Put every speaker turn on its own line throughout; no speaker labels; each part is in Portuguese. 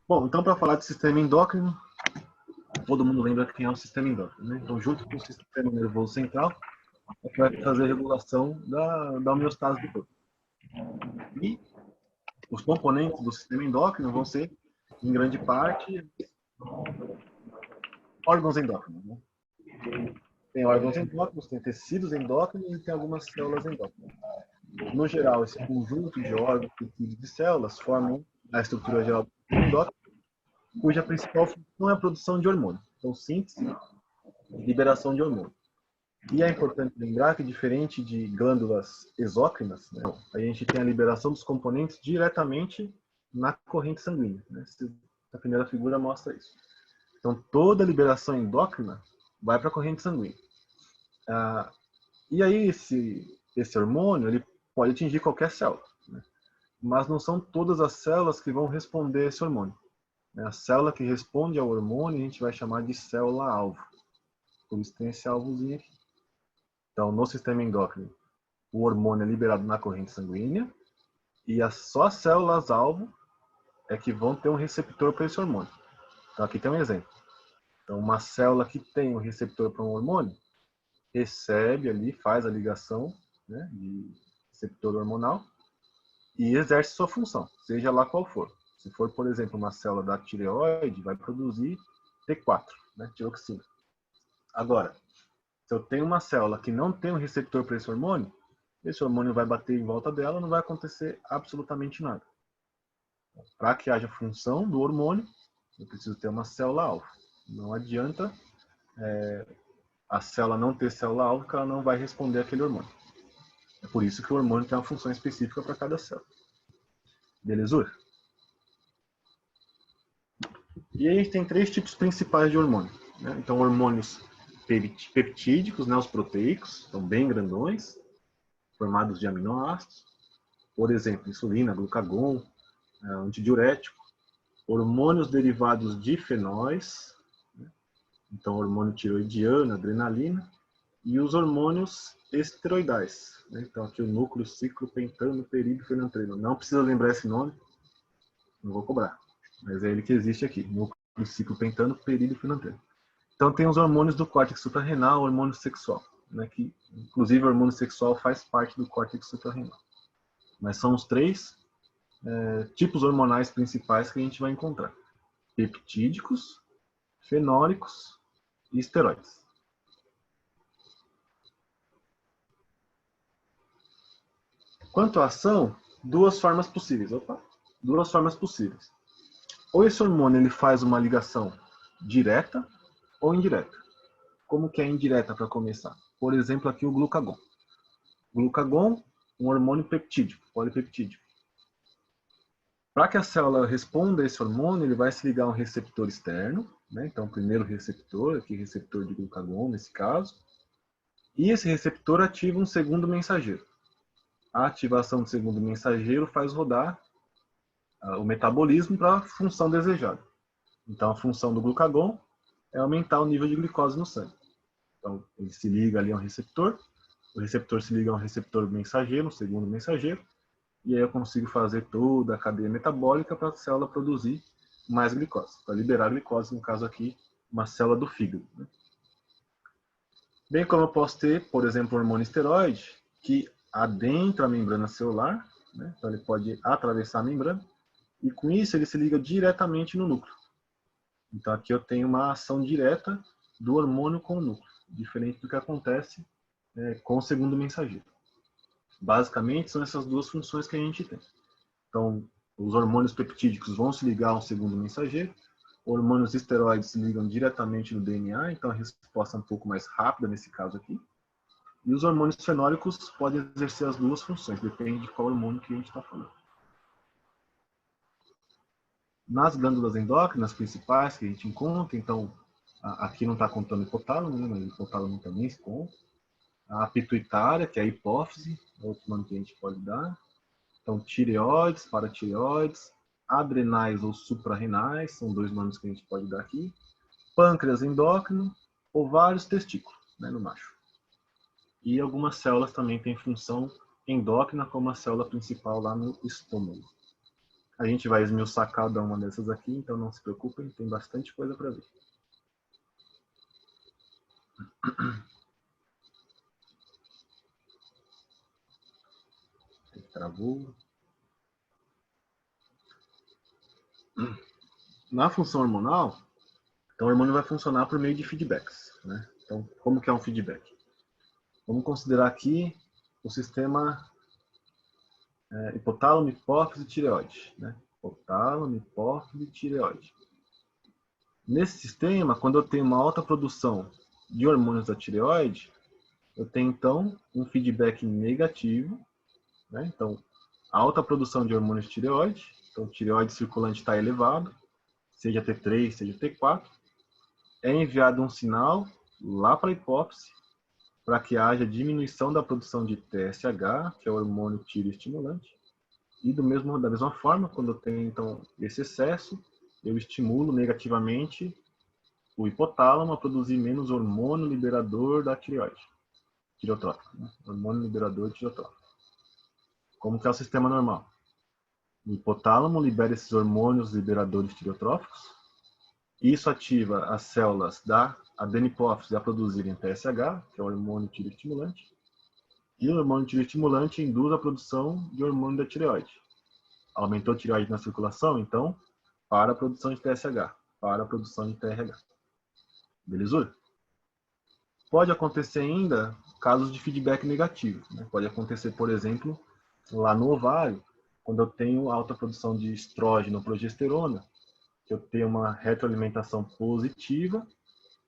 Bom, então para falar de sistema endócrino, todo mundo lembra quem é o sistema endócrino, né? Então, junto com o sistema nervoso central, é que vai fazer a regulação da homeostase do corpo. E os componentes do sistema endócrino vão ser, em grande parte, órgãos endócrinos, né? Tem órgãos endócrinos, tem tecidos endócrinos e tem algumas células endócrinas. No geral, esse conjunto de órgãos, tecidos e células formam a estrutura geral do sistema endócrino, cuja principal função é a produção de hormônio. Então, síntese e liberação de hormônio. E é importante lembrar que, diferente de glândulas exócrinas, né, a gente tem a liberação dos componentes diretamente na corrente sanguínea, né? A primeira figura mostra isso. Então, toda a liberação endócrina vai para a corrente sanguínea. E aí, esse hormônio ele pode atingir qualquer célula, né? Mas não são todas as células que vão responder a esse hormônio. A célula que responde ao hormônio a gente vai chamar de célula-alvo. Por isso tem esse alvozinho aqui. Então, no sistema endócrino, o hormônio é liberado na corrente sanguínea e só as células-alvo é que vão ter um receptor para esse hormônio. Então, aqui tem um exemplo. Então, uma célula que tem um receptor para um hormônio recebe ali, faz a ligação, né, de receptor hormonal e exerce sua função, seja lá qual for. Se for, por exemplo, uma célula da tireoide, vai produzir T4, né, tiroxina. Agora, se eu tenho uma célula que não tem um receptor para esse hormônio vai bater em volta dela, não vai acontecer absolutamente nada. Para que haja função do hormônio, eu preciso ter uma célula-alvo. Não adianta a célula não ter célula-alvo, que ela não vai responder àquele hormônio. É por isso que o hormônio tem uma função específica para cada célula. Beleza? E aí a gente tem três tipos principais de hormônio, né? Então, hormônios peptídicos, né, os proteicos, são bem grandões, formados de aminoácidos. Por exemplo, insulina, glucagon, antidiurético. Hormônios derivados de fenóis, né? Então hormônio tiroidiano, adrenalina. E os hormônios esteroidais, né? Então aqui o núcleo, ciclopentano, peridofenantreno. Não precisa lembrar esse nome, não vou cobrar. Mas é ele que existe aqui, núcleo, ciclopentano, peridofenantreno. Então tem os hormônios do córtex suprarrenal, hormônio sexual, né? Que inclusive o hormônio sexual faz parte do córtex suprarrenal. Mas são os três tipos hormonais principais que a gente vai encontrar: peptídicos, fenólicos e esteroides. Quanto à ação, duas formas possíveis. Duas formas possíveis. Ou esse hormônio ele faz uma ligação direta ou indireta. Como que é indireta para começar? Por exemplo, aqui o glucagon. Glucagon, um hormônio peptídico, polipeptídico. Para que a célula responda a esse hormônio, ele vai se ligar a um receptor externo, né? Então, o primeiro receptor, aqui receptor de glucagon nesse caso, e esse receptor ativa um segundo mensageiro. A ativação do segundo mensageiro faz rodar o metabolismo para a função desejada. Então, a função do glucagon é aumentar o nível de glicose no sangue. Então, ele se liga ali a um receptor, o receptor se liga a um receptor mensageiro, um segundo mensageiro, e aí eu consigo fazer toda a cadeia metabólica para a célula produzir mais glicose, para liberar glicose, no caso aqui, uma célula do fígado, né? Bem como eu posso ter, por exemplo, o hormônio esteroide, que adentra a membrana celular, né? Então ele pode atravessar a membrana, e com isso ele se liga diretamente no núcleo. Então aqui eu tenho uma ação direta do hormônio com o núcleo, diferente do que acontece com o segundo mensageiro. Basicamente são essas duas funções que a gente tem. Então, os hormônios peptídicos vão se ligar a um segundo mensageiro, hormônios esteroides se ligam diretamente no DNA, então a resposta é um pouco mais rápida nesse caso aqui. E os hormônios fenólicos podem exercer as duas funções, depende de qual hormônio que a gente está falando. Nas glândulas endócrinas principais que a gente encontra, então, aqui não está contando hipotálamo, né, mas o hipotálamo também se conta. A pituitária, que é a hipófise, é outro nome que a gente pode dar. Então, tireoides, paratireoides, adrenais ou suprarrenais, são dois nomes que a gente pode dar aqui. Pâncreas endócrino ovários, testículos, né, no macho. E algumas células também têm função endócrina, como a célula principal lá no estômago. A gente vai esmiuçar cada uma dessas aqui, então não se preocupem, tem bastante coisa para ver. Travou. Na função hormonal, então o hormônio vai funcionar por meio de feedbacks, né? Então, como que é um feedback? Vamos considerar aqui o sistema hipotálamo, hipófise e tireoide, né? Hipotálamo, hipófise e tireoide. Nesse sistema, quando eu tenho uma alta produção de hormônios da tireoide, eu tenho então um feedback negativo, né? Então, alta produção de hormônios de tireoide, então tireoide circulante está elevado, seja T3, seja T4, é enviado um sinal lá para a hipófise para que haja diminuição da produção de TSH, que é o hormônio tireoestimulante, e da mesma forma, quando eu tenho então esse excesso, eu estimulo negativamente o hipotálamo a produzir menos hormônio liberador da tireoide, tireotrófico, né? Hormônio liberador tireotrófico. Como que é o sistema normal? O hipotálamo libera esses hormônios liberadores tireotróficos. Isso ativa as células da adenipófise a produzirem TSH, que é o hormônio tireoestimulante. E o hormônio tireoestimulante induz a produção de hormônio da tireoide. Aumentou a tireoide na circulação, então, para a produção de TSH, para a produção de TRH. Beleza? Pode acontecer ainda casos de feedback negativo, né? Pode acontecer, por exemplo, lá no ovário, quando eu tenho alta produção de estrógeno ou progesterona, que eu tenho uma retroalimentação positiva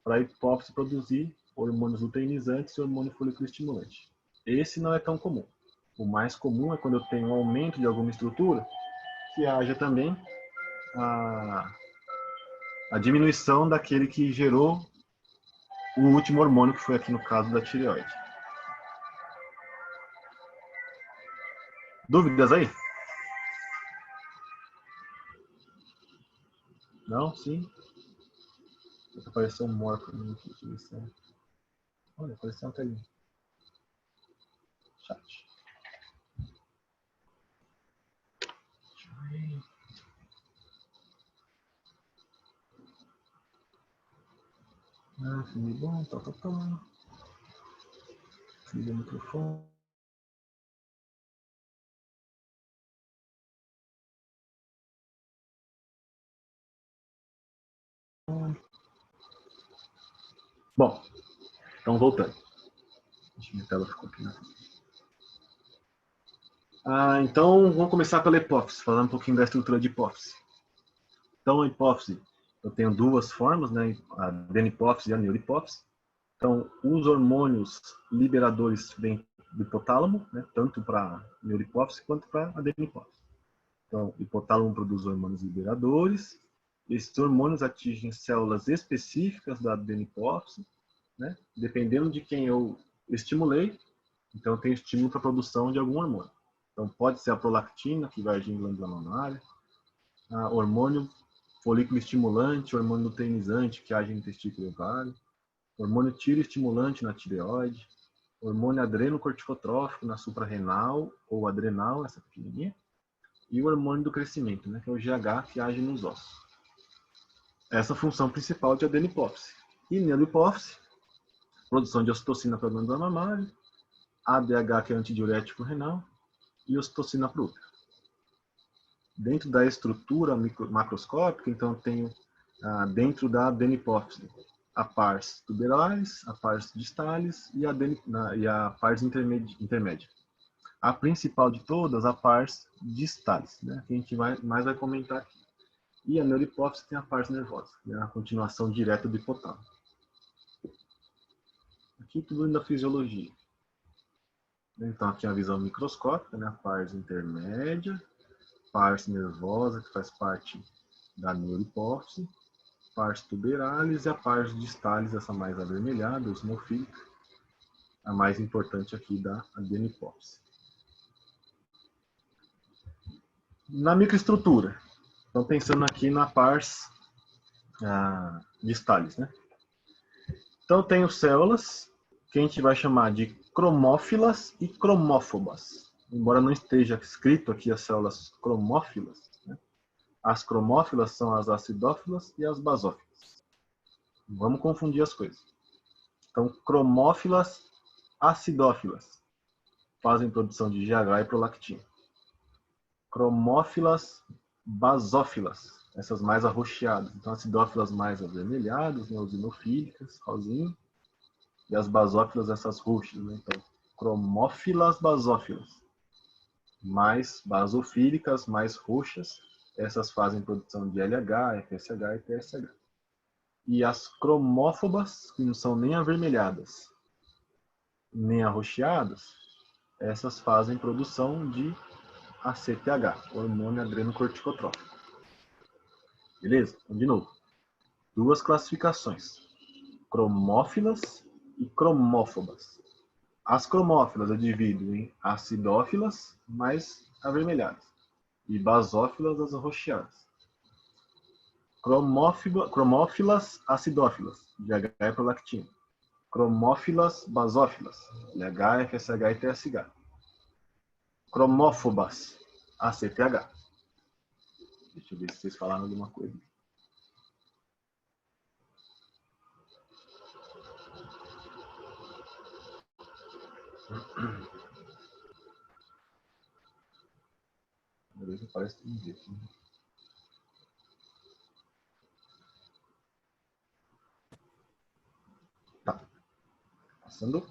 para a hipófise produzir hormônios luteinizantes e hormônio foliculoestimulante. Esse não é tão comum. O mais comum é quando eu tenho um aumento de alguma estrutura, que haja também a diminuição daquele que gerou o último hormônio, que foi aqui no caso da tireoide. Dúvidas aí? Não? Sim? Apareceu um morto aqui. Olha, apareceu uma telinha. Chat. Ah, filme bom, tá. Liga o microfone. Bom, então voltando. Minha tela ficou aqui, né? Então, vamos começar pela hipófise, falando um pouquinho da estrutura de hipófise. Então, a hipófise, eu tenho duas formas, né? A adenipófise e a neurohipófise. Então, os hormônios liberadores vêm do hipotálamo, né? Tanto para a neurohipófise quanto para a adenipófise. Então, o hipotálamo produz hormônios liberadores. Esses hormônios atingem células específicas da adenipófise, né? Dependendo de quem eu estimulei, então eu tenho estímulo para a produção de algum hormônio. Então, pode ser a prolactina, que vai agir em glândula mamária, hormônio folículo estimulante, hormônio luteinizante, que age em testículo e ovário, hormônio tireoestimulante na tireoide, hormônio adrenocorticotrófico na suprarrenal ou adrenal, essa pequenininha, e o hormônio do crescimento, né, que é o GH, que age nos ossos. Essa é a função principal de adenipófise. E neurohipófise, produção de ocitocina para a glândula mamária, ADH, que é antidiurético renal, e ocitocina para o útero. Dentro da estrutura macroscópica, então, eu tenho dentro da adenipófise a pars tuberalis, a pars distalis e a pars intermédia. A principal de todas, a pars distalis, né, que a gente mais vai comentar aqui. E a neurohipófise tem a pars nervosa, que é a continuação direta do hipotálamo. Aqui tudo da fisiologia. Então, aqui a visão microscópica, né, a pars intermédia, pars nervosa, que faz parte da neurohipófise, pars tuberalis e a pars distalis, essa mais avermelhada, eosinofílica, a mais importante aqui da adenipófise. Na microestrutura, então pensando aqui na pars distalis, né? Então, eu tenho células que a gente vai chamar de cromófilas e cromófobas. Embora não esteja escrito aqui as células cromófilas, né? As cromófilas são as acidófilas e as basófilas. Não vamos confundir as coisas. Então, cromófilas acidófilas fazem produção de GH e prolactina. Cromófilas basófilas, essas mais arroxeadas. Então, acidófilas mais avermelhadas, eosinofílicas, rosinha. E as basófilas, essas roxas. Né? Então, cromófilas basófilas, mais basofílicas, mais roxas. Essas fazem produção de LH, FSH e TSH. E as cromófobas, que não são nem avermelhadas, nem arroxeadas, essas fazem produção de ACTH, hormônio adrenocorticotrófico. Beleza? Então, de novo, duas classificações: cromófilas e cromófobas. As cromófilas eu divido em acidófilas mais avermelhadas e basófilas as arroxeadas. Cromófilas acidófilas, GH e prolactina. Cromófilas basófilas, LH, FSH e TSH. Cromófobas, ACTH. Deixa eu ver se vocês falaram alguma coisa. Parece que tem jeito. Tá. Passando.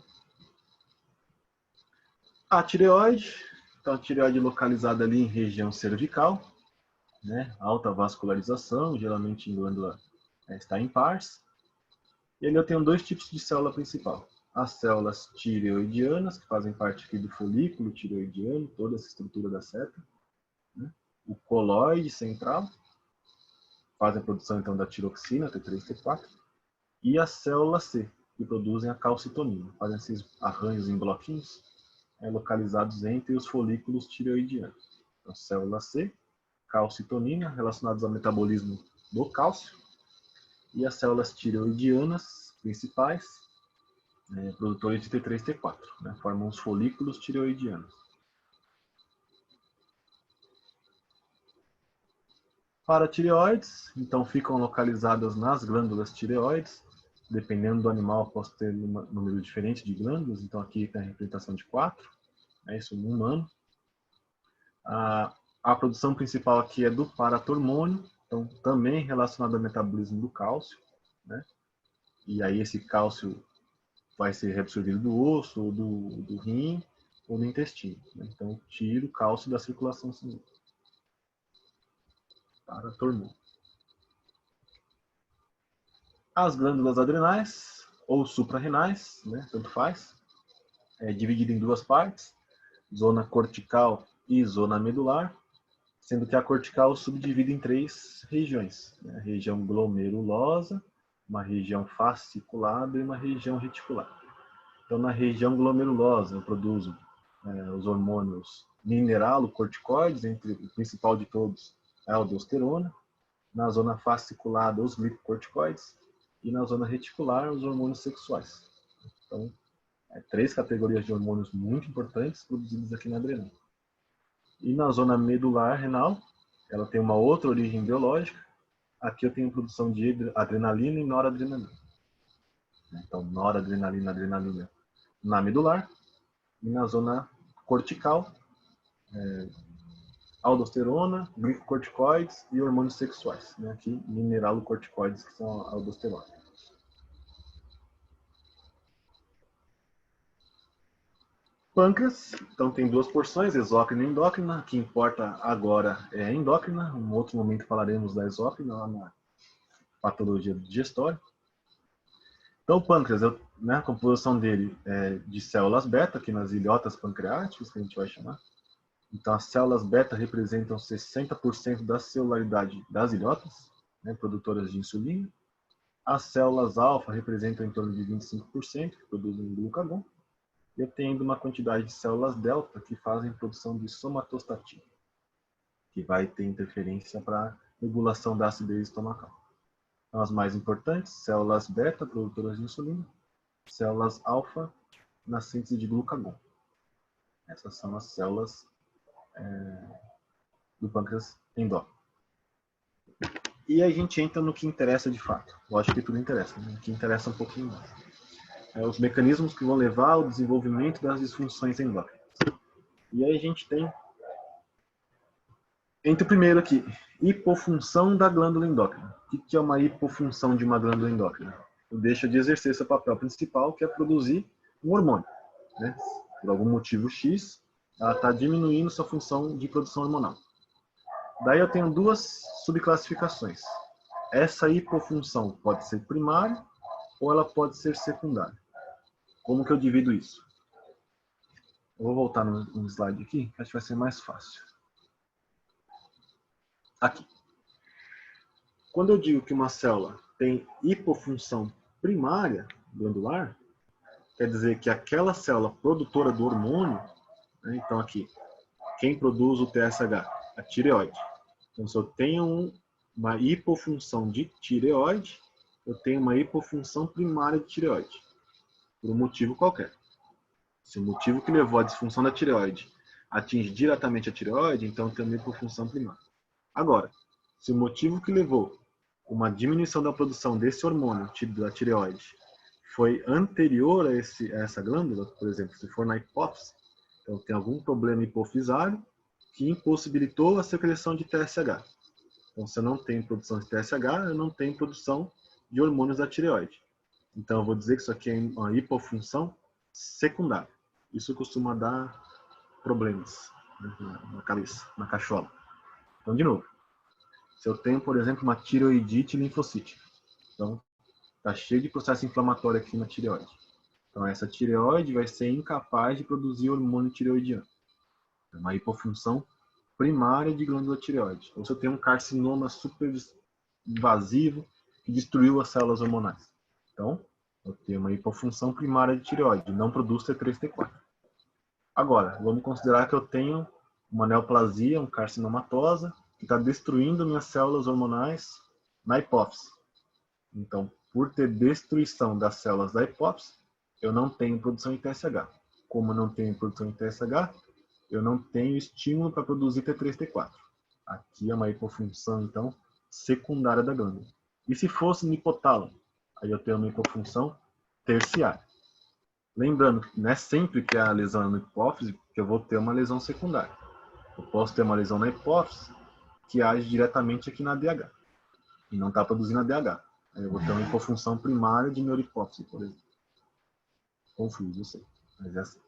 A tireoide. Então, a tireoide localizada ali em região cervical, né? Alta vascularização, geralmente em glândula está em pars. E ali eu tenho dois tipos de célula principal. As células tireoidianas, que fazem parte aqui do folículo tireoidiano, toda essa estrutura da seta. Né? O coloide central, fazem a produção então da tiroxina, T3, T4. E a célula C, que produzem a calcitonina, fazem esses arranjos em bloquinhos localizados entre os folículos tireoidianos. Então, célula C, calcitonina, relacionados ao metabolismo do cálcio, e as células tireoidianas principais, produtores de T3 e T4, né, formam os folículos tireoidianos. Paratireoides, então ficam localizadas nas glândulas tireoides, dependendo do animal, posso ter um número diferente de glândulas, então aqui tem a representação de 4, isso no humano. A produção principal aqui é do paratormônio, então também relacionado ao metabolismo do cálcio, né? E aí esse cálcio vai ser reabsorvido do osso, ou do rim, ou do intestino. Né? Então tira o cálcio da circulação sanguínea. Paratormônio. As glândulas adrenais, ou suprarrenais, né? Tanto faz, é dividida em duas partes, zona cortical e zona medular, sendo que a cortical subdivide em 3 regiões, né? A região glomerulosa, uma região fasciculada e uma região reticular. Então, na região glomerulosa, eu produzo os hormônios mineralocorticoides, entre o principal de todos é a aldosterona. Na zona fasciculada, os glicocorticoides. E na zona reticular, os hormônios sexuais. Então, 3 categorias de hormônios muito importantes produzidos aqui na adrenal. E na zona medular renal, ela tem uma outra origem biológica. Aqui eu tenho produção de adrenalina e noradrenalina. Então, noradrenalina, adrenalina na medular. E na zona cortical, aldosterona, glicocorticoides e hormônios sexuais. Né? Aqui, mineralocorticoides, que são a aldosterona. Pâncreas, então tem 2 porções, exócrina e endócrina. O que importa agora é a endócrina. Em um outro momento falaremos da exócrina, lá na patologia digestória. Então, o pâncreas, né, a composição dele é de células beta, aqui nas ilhotas pancreáticas, que a gente vai chamar. Então, as células beta representam 60% da celularidade das ilhotas, né, produtoras de insulina. As células alfa representam em torno de 25%, que produzem glucagon. E eu tenho uma quantidade de células delta que fazem produção de somatostatina, que vai ter interferência para regulação da acidez estomacal. São as mais importantes: células beta, produtoras de insulina, células alfa, na síntese de glucagon. Essas são as células do pâncreas endócrino. E a gente entra no que interessa de fato. Eu acho que tudo interessa, né? O que interessa um pouquinho mais. Os mecanismos que vão levar ao desenvolvimento das disfunções endócrinas. E aí a gente tem, entre o primeiro aqui, hipofunção da glândula endócrina. O que é uma hipofunção de uma glândula endócrina? Deixa de exercer seu papel principal, que é produzir um hormônio, né? Por algum motivo X, ela está diminuindo sua função de produção hormonal. Daí eu tenho duas subclassificações. Essa hipofunção pode ser primária ou ela pode ser secundária. Como que eu divido isso? Eu vou voltar no slide aqui, que acho que vai ser mais fácil. Aqui. Quando eu digo que uma célula tem hipofunção primária glandular, quer dizer que aquela célula produtora do hormônio, né, então aqui, quem produz o TSH? A tireoide. Então, se eu tenho uma hipofunção de tireoide, eu tenho uma hipofunção primária de tireoide, por um motivo qualquer. Se o motivo que levou à disfunção da tireoide atinge diretamente a tireoide, então eu tenho uma hipofunção primária. Agora, se o motivo que levou uma diminuição da produção desse hormônio da tireoide foi anterior a essa glândula, por exemplo, se for na hipófise, então tem algum problema hipofisário que impossibilitou a secreção de TSH. Então, se eu não tenho produção de TSH, eu não tenho produção de hormônios da tireoide. Então, eu vou dizer que isso aqui é uma hipofunção secundária. Isso costuma dar problemas, né, na cabeça, na cachola. Então, de novo, se eu tenho, por exemplo, uma tireoidite linfocítica, então, está cheio de processo inflamatório aqui na tireoide. Então, essa tireoide vai ser incapaz de produzir hormônio tireoidiano. É uma hipofunção primária de glândula tireoide. Ou se eu tenho um carcinoma super invasivo que destruiu as células hormonais. Então, eu tenho uma hipofunção primária de tireoide, não produz T3, T4. Agora, vamos considerar que eu tenho uma neoplasia, um carcinomatosa, que está destruindo minhas células hormonais na hipófise. Então, por ter destruição das células da hipófise, eu não tenho produção de TSH. Como eu não tenho produção de TSH, eu não tenho estímulo para produzir T3, T4. Aqui é uma hipofunção, então, secundária da glândula. E se fosse no hipotálamo? Aí eu tenho uma hipofunção terciária. Lembrando que não é sempre que a lesão é na hipófise que eu vou ter uma lesão secundária. Eu posso ter uma lesão na hipófise que age diretamente aqui na DH. E não está produzindo a DH. Aí eu vou ter uma hipofunção primária de neurohipófise, por exemplo. Confuso, eu sei. Mas é assim.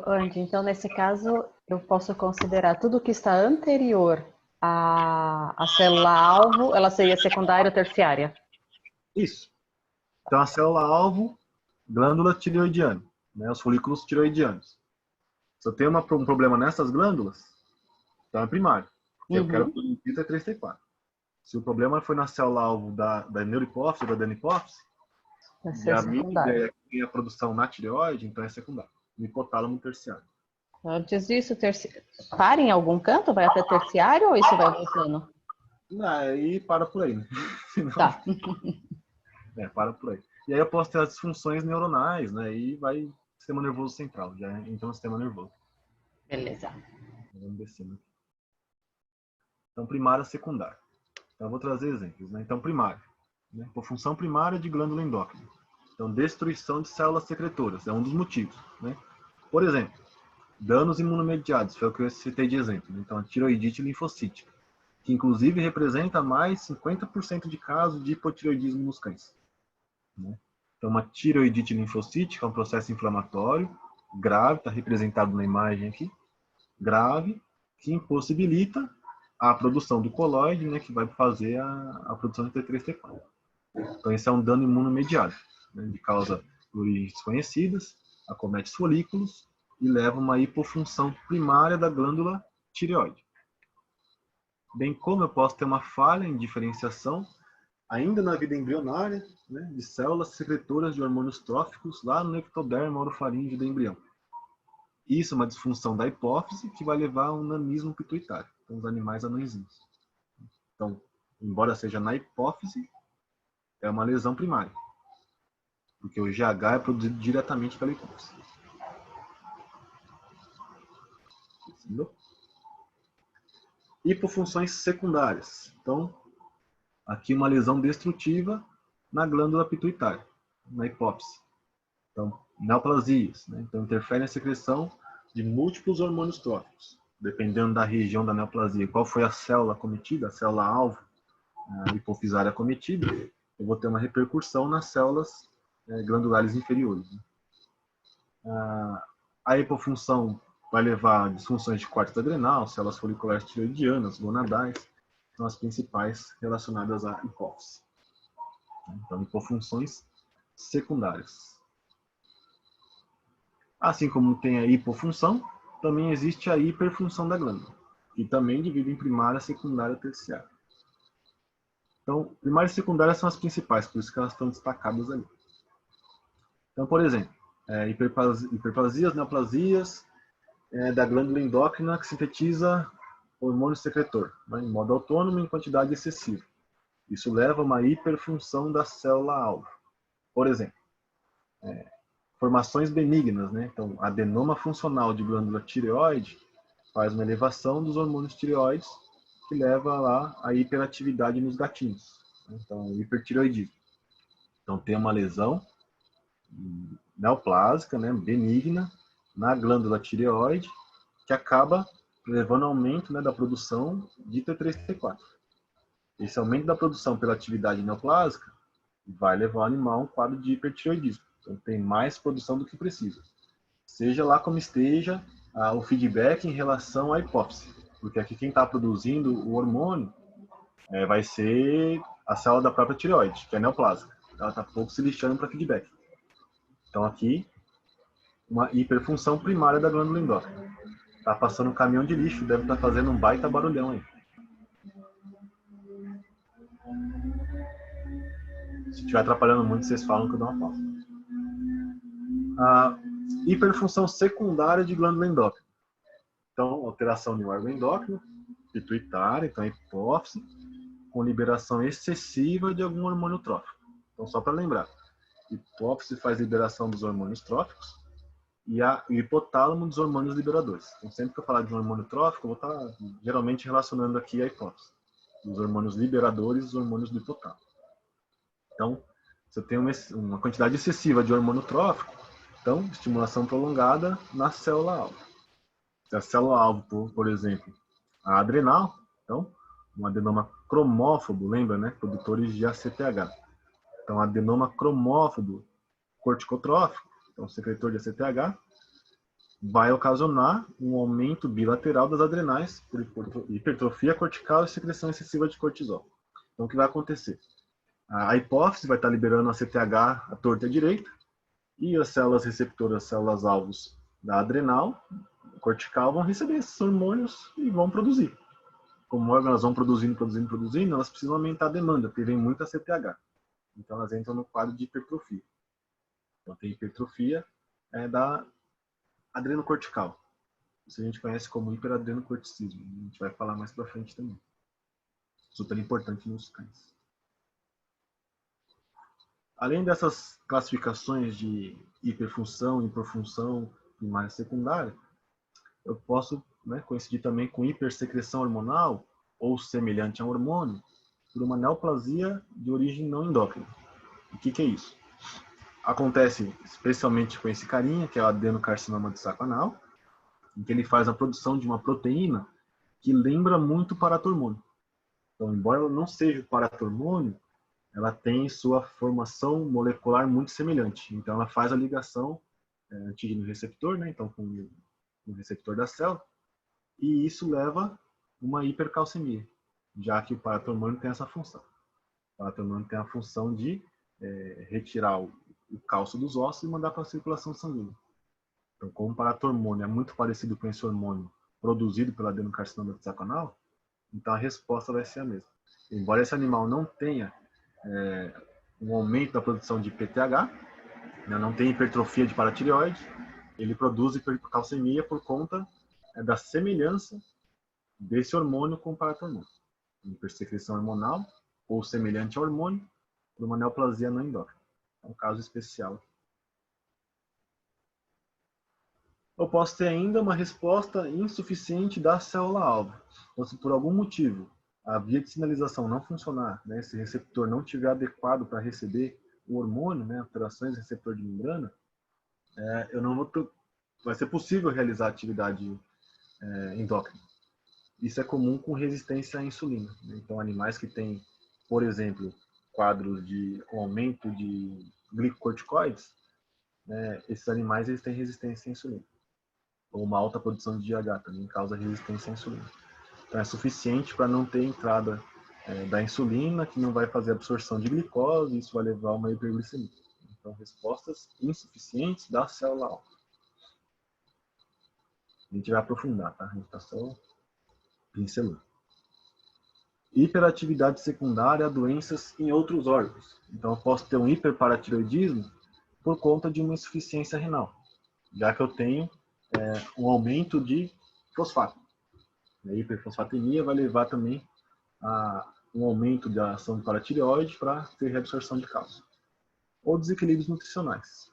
Andy, então nesse caso eu posso considerar tudo que está anterior à célula-alvo, ela seria secundária ou terciária?
Isso. Então a célula-alvo, glândula tireoidiana, né, os folículos tireoidianos. Se eu tenho um problema nessas glândulas, então é primário. Porque eu quero produzir T3, T4. Se o problema foi na célula-alvo da neurohipófise ou da adenipófise, e a minha ideia é que tem a produção na tireoide, então é secundário. No hipotálamo terciário.
Antes disso, para em algum canto? Vai até terciário ou isso vai voltando?
Aí para por aí, né?
Tá.
Para por aí. E aí eu posso ter as disfunções neuronais, né? E vai sistema nervoso central, já entra no sistema nervoso.
Beleza.
Vamos descendo aqui. Então, primária e secundária. Então, eu vou trazer exemplos, né? Então, primária. Né? Por função primária de glândula endócrina. Então, destruição de células secretoras. É um dos motivos, né? Por exemplo, danos imunomediados, foi o que eu citei de exemplo. Então, a tireoidite linfocítica, que inclusive representa mais 50% de casos de hipotireoidismo nos cães. Né? Então, uma tireoidite linfocítica é um processo inflamatório grave, está representado na imagem aqui, grave, que impossibilita a produção do colóide, né, que vai fazer a produção de T3, T4. Então, esse é um dano imunomediado, né, de causa por origens desconhecidas, acomete os folículos e leva a uma hipofunção primária da glândula tireoide. Bem como eu posso ter uma falha em diferenciação, ainda na vida embrionária, né, de células secretoras de hormônios tróficos lá no ectoderma orofaríngeo do embrião. Isso é uma disfunção da hipófise que vai levar a um nanismo pituitário. Então, os animais anõezinhos. Então, embora seja na hipófise, é uma lesão primária, porque o GH é produzido diretamente pela hipófise. Entendeu? Hipofunções secundárias. Então, aqui uma lesão destrutiva na glândula pituitária, na hipófise. Então, neoplasias, né? Então, interfere na secreção de múltiplos hormônios tróficos. Dependendo da região da neoplasia, qual foi a célula cometida, a célula-alvo hipofisária cometida, eu vou ter uma repercussão nas células glandulares inferiores. A hipofunção vai levar a disfunções de córtex adrenal, células foliculares tiroidianas, gonadais, são as principais relacionadas à hipófise. Então, hipofunções secundárias. Assim como tem a hipofunção, também existe a hiperfunção da glândula, que também divide em primária, secundária e terciária. Então, primária e secundária são as principais, por isso que elas estão destacadas ali. Então, por exemplo, hiperplasias, neoplasias da glândula endócrina que sintetiza hormônio secretor, né, em modo autônomo e em quantidade excessiva. Isso leva a uma hiperfunção da célula-alvo. Por exemplo, formações benignas, né? Então, adenoma funcional de glândula tireoide faz uma elevação dos hormônios tireoides que leva lá à hiperatividade nos gatinhos. Então, hipertireoidismo. Então, tem uma lesão neoplásica, né, benigna, na glândula tireoide, que acaba levando ao aumento, né, da produção de T3 e T4. Esse aumento da produção pela atividade neoplásica vai levar o animal a um quadro de hipertireoidismo. Então, tem mais produção do que precisa. Seja lá como esteja o feedback em relação à hipófise. Porque aqui quem está produzindo o hormônio vai ser a célula da própria tireoide, que é neoplásica. Ela está pouco se lixando para feedback. Então, aqui, uma hiperfunção primária da glândula endócrina. Está passando um caminhão de lixo, deve estar fazendo um baita barulhão aí. Se estiver atrapalhando muito, vocês falam que eu dou uma pausa. A hiperfunção secundária de glândula endócrina. Então, alteração no órgão endócrino, pituitária, então hipófise, com liberação excessiva de algum hormônio trófico. Então, só para lembrar, hipófise faz liberação dos hormônios tróficos e o hipotálamo dos hormônios liberadores. Então, sempre que eu falar de um hormônio trófico, eu vou estar geralmente relacionando aqui a hipófise, os hormônios liberadores e os hormônios do hipotálamo. Então, se eu tenho uma quantidade excessiva de hormônio trófico, então, estimulação prolongada na célula-alvo. Se a célula-alvo, por exemplo, a adrenal, então, um adenoma cromófobo, lembra, né? Produtores de ACTH. Então, adenoma cromófobo corticotrófico, então, secretor de ACTH, vai ocasionar um aumento bilateral das adrenais por hipertrofia cortical e secreção excessiva de cortisol. Então, o que vai acontecer? A hipófise vai estar liberando a ACTH à torta e à direita, e as células receptoras, células alvos da adrenal, cortical, vão receber esses hormônios e vão produzir. Como elas vão produzindo, elas precisam aumentar a demanda, porque vem muita ACTH. Então elas entram no quadro de hipertrofia. Então tem hipertrofia da adrenocortical. Isso a gente conhece como hiperadrenocorticismo. A gente vai falar mais para frente também. Super importante nos cães. Além dessas classificações de hiperfunção, hipofunção, primária e secundária, eu posso coincidir também com hipersecreção hormonal, ou semelhante a um hormônio, por uma neoplasia de origem não endócrina. O que é isso? Acontece especialmente com esse carinha, que é o adenocarcinoma do saco anal, em que ele faz a produção de uma proteína que lembra muito o paratormônio. Então, embora ela não seja o paratormônio, ela tem sua formação molecular muito semelhante. Então, ela faz a ligação antígeno-receptor, né? Então, com o receptor da célula, e isso leva a uma hipercalcemia, já que o paratormônio tem essa função. O paratormônio tem a função de retirar o cálcio dos ossos e mandar para a circulação sanguínea. Então, como o paratormônio é muito parecido com esse hormônio produzido pela adenocarcinoma do saco anal, então a resposta vai ser a mesma. Embora esse animal não tenha um aumento da produção de PTH, não tem hipertrofia de paratireoide, ele produz hipercalcemia por conta da semelhança desse hormônio com o paratormônio. hipersecreção hormonal ou semelhante ao hormônio, por uma neoplasia não endócrina. É um caso especial. Eu posso ter ainda uma resposta insuficiente da célula-alvo. Então, se por algum motivo a via de sinalização não funcionar, né, esse receptor não estiver adequado para receber o hormônio, né, alterações do receptor de membrana, eu não vou ter, vai ser possível realizar atividade endócrina. Isso é comum com resistência à insulina. Né? Então, animais que têm, por exemplo, quadros com aumento de glicocorticoides, né, esses animais eles têm resistência à insulina. Ou uma alta produção de GH também causa resistência à insulina. Então, é suficiente para não ter entrada da insulina, que não vai fazer absorção de glicose, e isso vai levar a uma hiperglicemia. Então, respostas insuficientes da célula-alvo. A gente vai aprofundar, tá? A gente está só pincelando. Hiperatividade secundária a doenças em outros órgãos. Então, eu posso ter um hiperparatiroidismo por conta de uma insuficiência renal, já que eu tenho um aumento de fosfato. A hiperfosfatemia vai levar também a um aumento da ação do paratireoide para ter reabsorção de cálcio. Ou desequilíbrios nutricionais.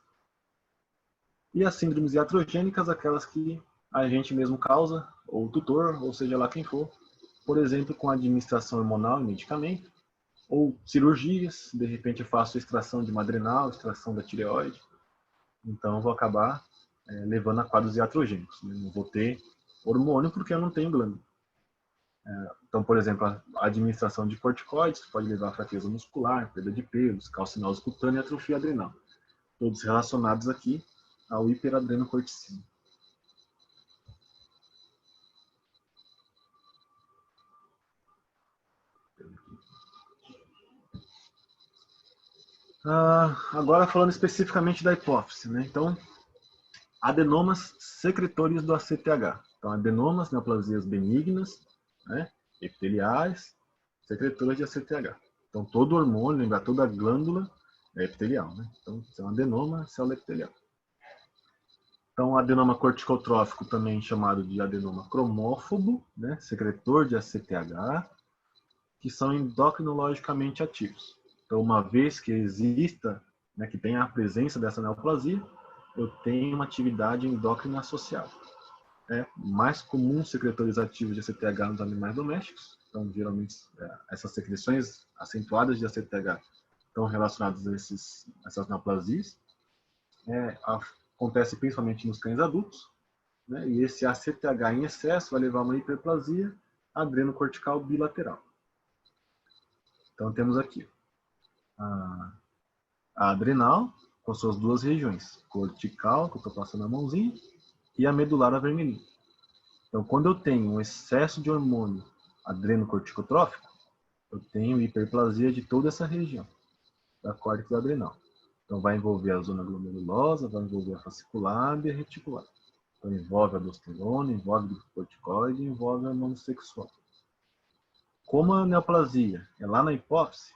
E as síndromes iatrogênicas, aquelas que a gente mesmo causa, ou o tutor, ou seja lá quem for, por exemplo, com administração hormonal e medicamento, ou cirurgias, de repente eu faço extração de uma adrenal, extração da tireoide, então eu vou acabar levando a quadros iatrogênicos. Né? Não vou ter hormônio porque eu não tenho glândula. Então, por exemplo, a administração de corticoides pode levar a fraqueza muscular, perda de pelos, calcinose cutânea e atrofia adrenal. Todos relacionados aqui ao hiperadrenocorticina. Agora falando especificamente da hipófise, né? Então, adenomas secretores do ACTH. Então, adenomas, neoplasias benignas, né? Epiteliais, secretoras de ACTH. Então, todo hormônio, toda glândula é epitelial, né? Então, se é um adenoma, célula epitelial. Então, adenoma corticotrófico, também chamado de adenoma cromófobo, né? Secretor de ACTH, que são endocrinologicamente ativos. Então, uma vez que exista, né, que tenha a presença dessa neoplasia, eu tenho uma atividade endócrina associada. É mais comum secretores ativos de ACTH nos animais domésticos. Então, geralmente, essas secreções acentuadas de ACTH estão relacionadas a essas neoplasias. Acontece principalmente nos cães adultos. Né, e esse ACTH em excesso vai levar a uma hiperplasia adrenocortical bilateral. Então, temos aqui a adrenal, com suas duas regiões, cortical, que eu estou passando a mãozinha, e a medular avermelhinha. Então, quando eu tenho um excesso de hormônio adrenocorticotrófico, eu tenho hiperplasia de toda essa região da córtex adrenal. Então, vai envolver a zona glomerulosa, vai envolver a fascicular e a reticular. Então, envolve a aldosterona, envolve o corticoide, envolve o hormônio sexual. Como a neoplasia é lá na hipófise,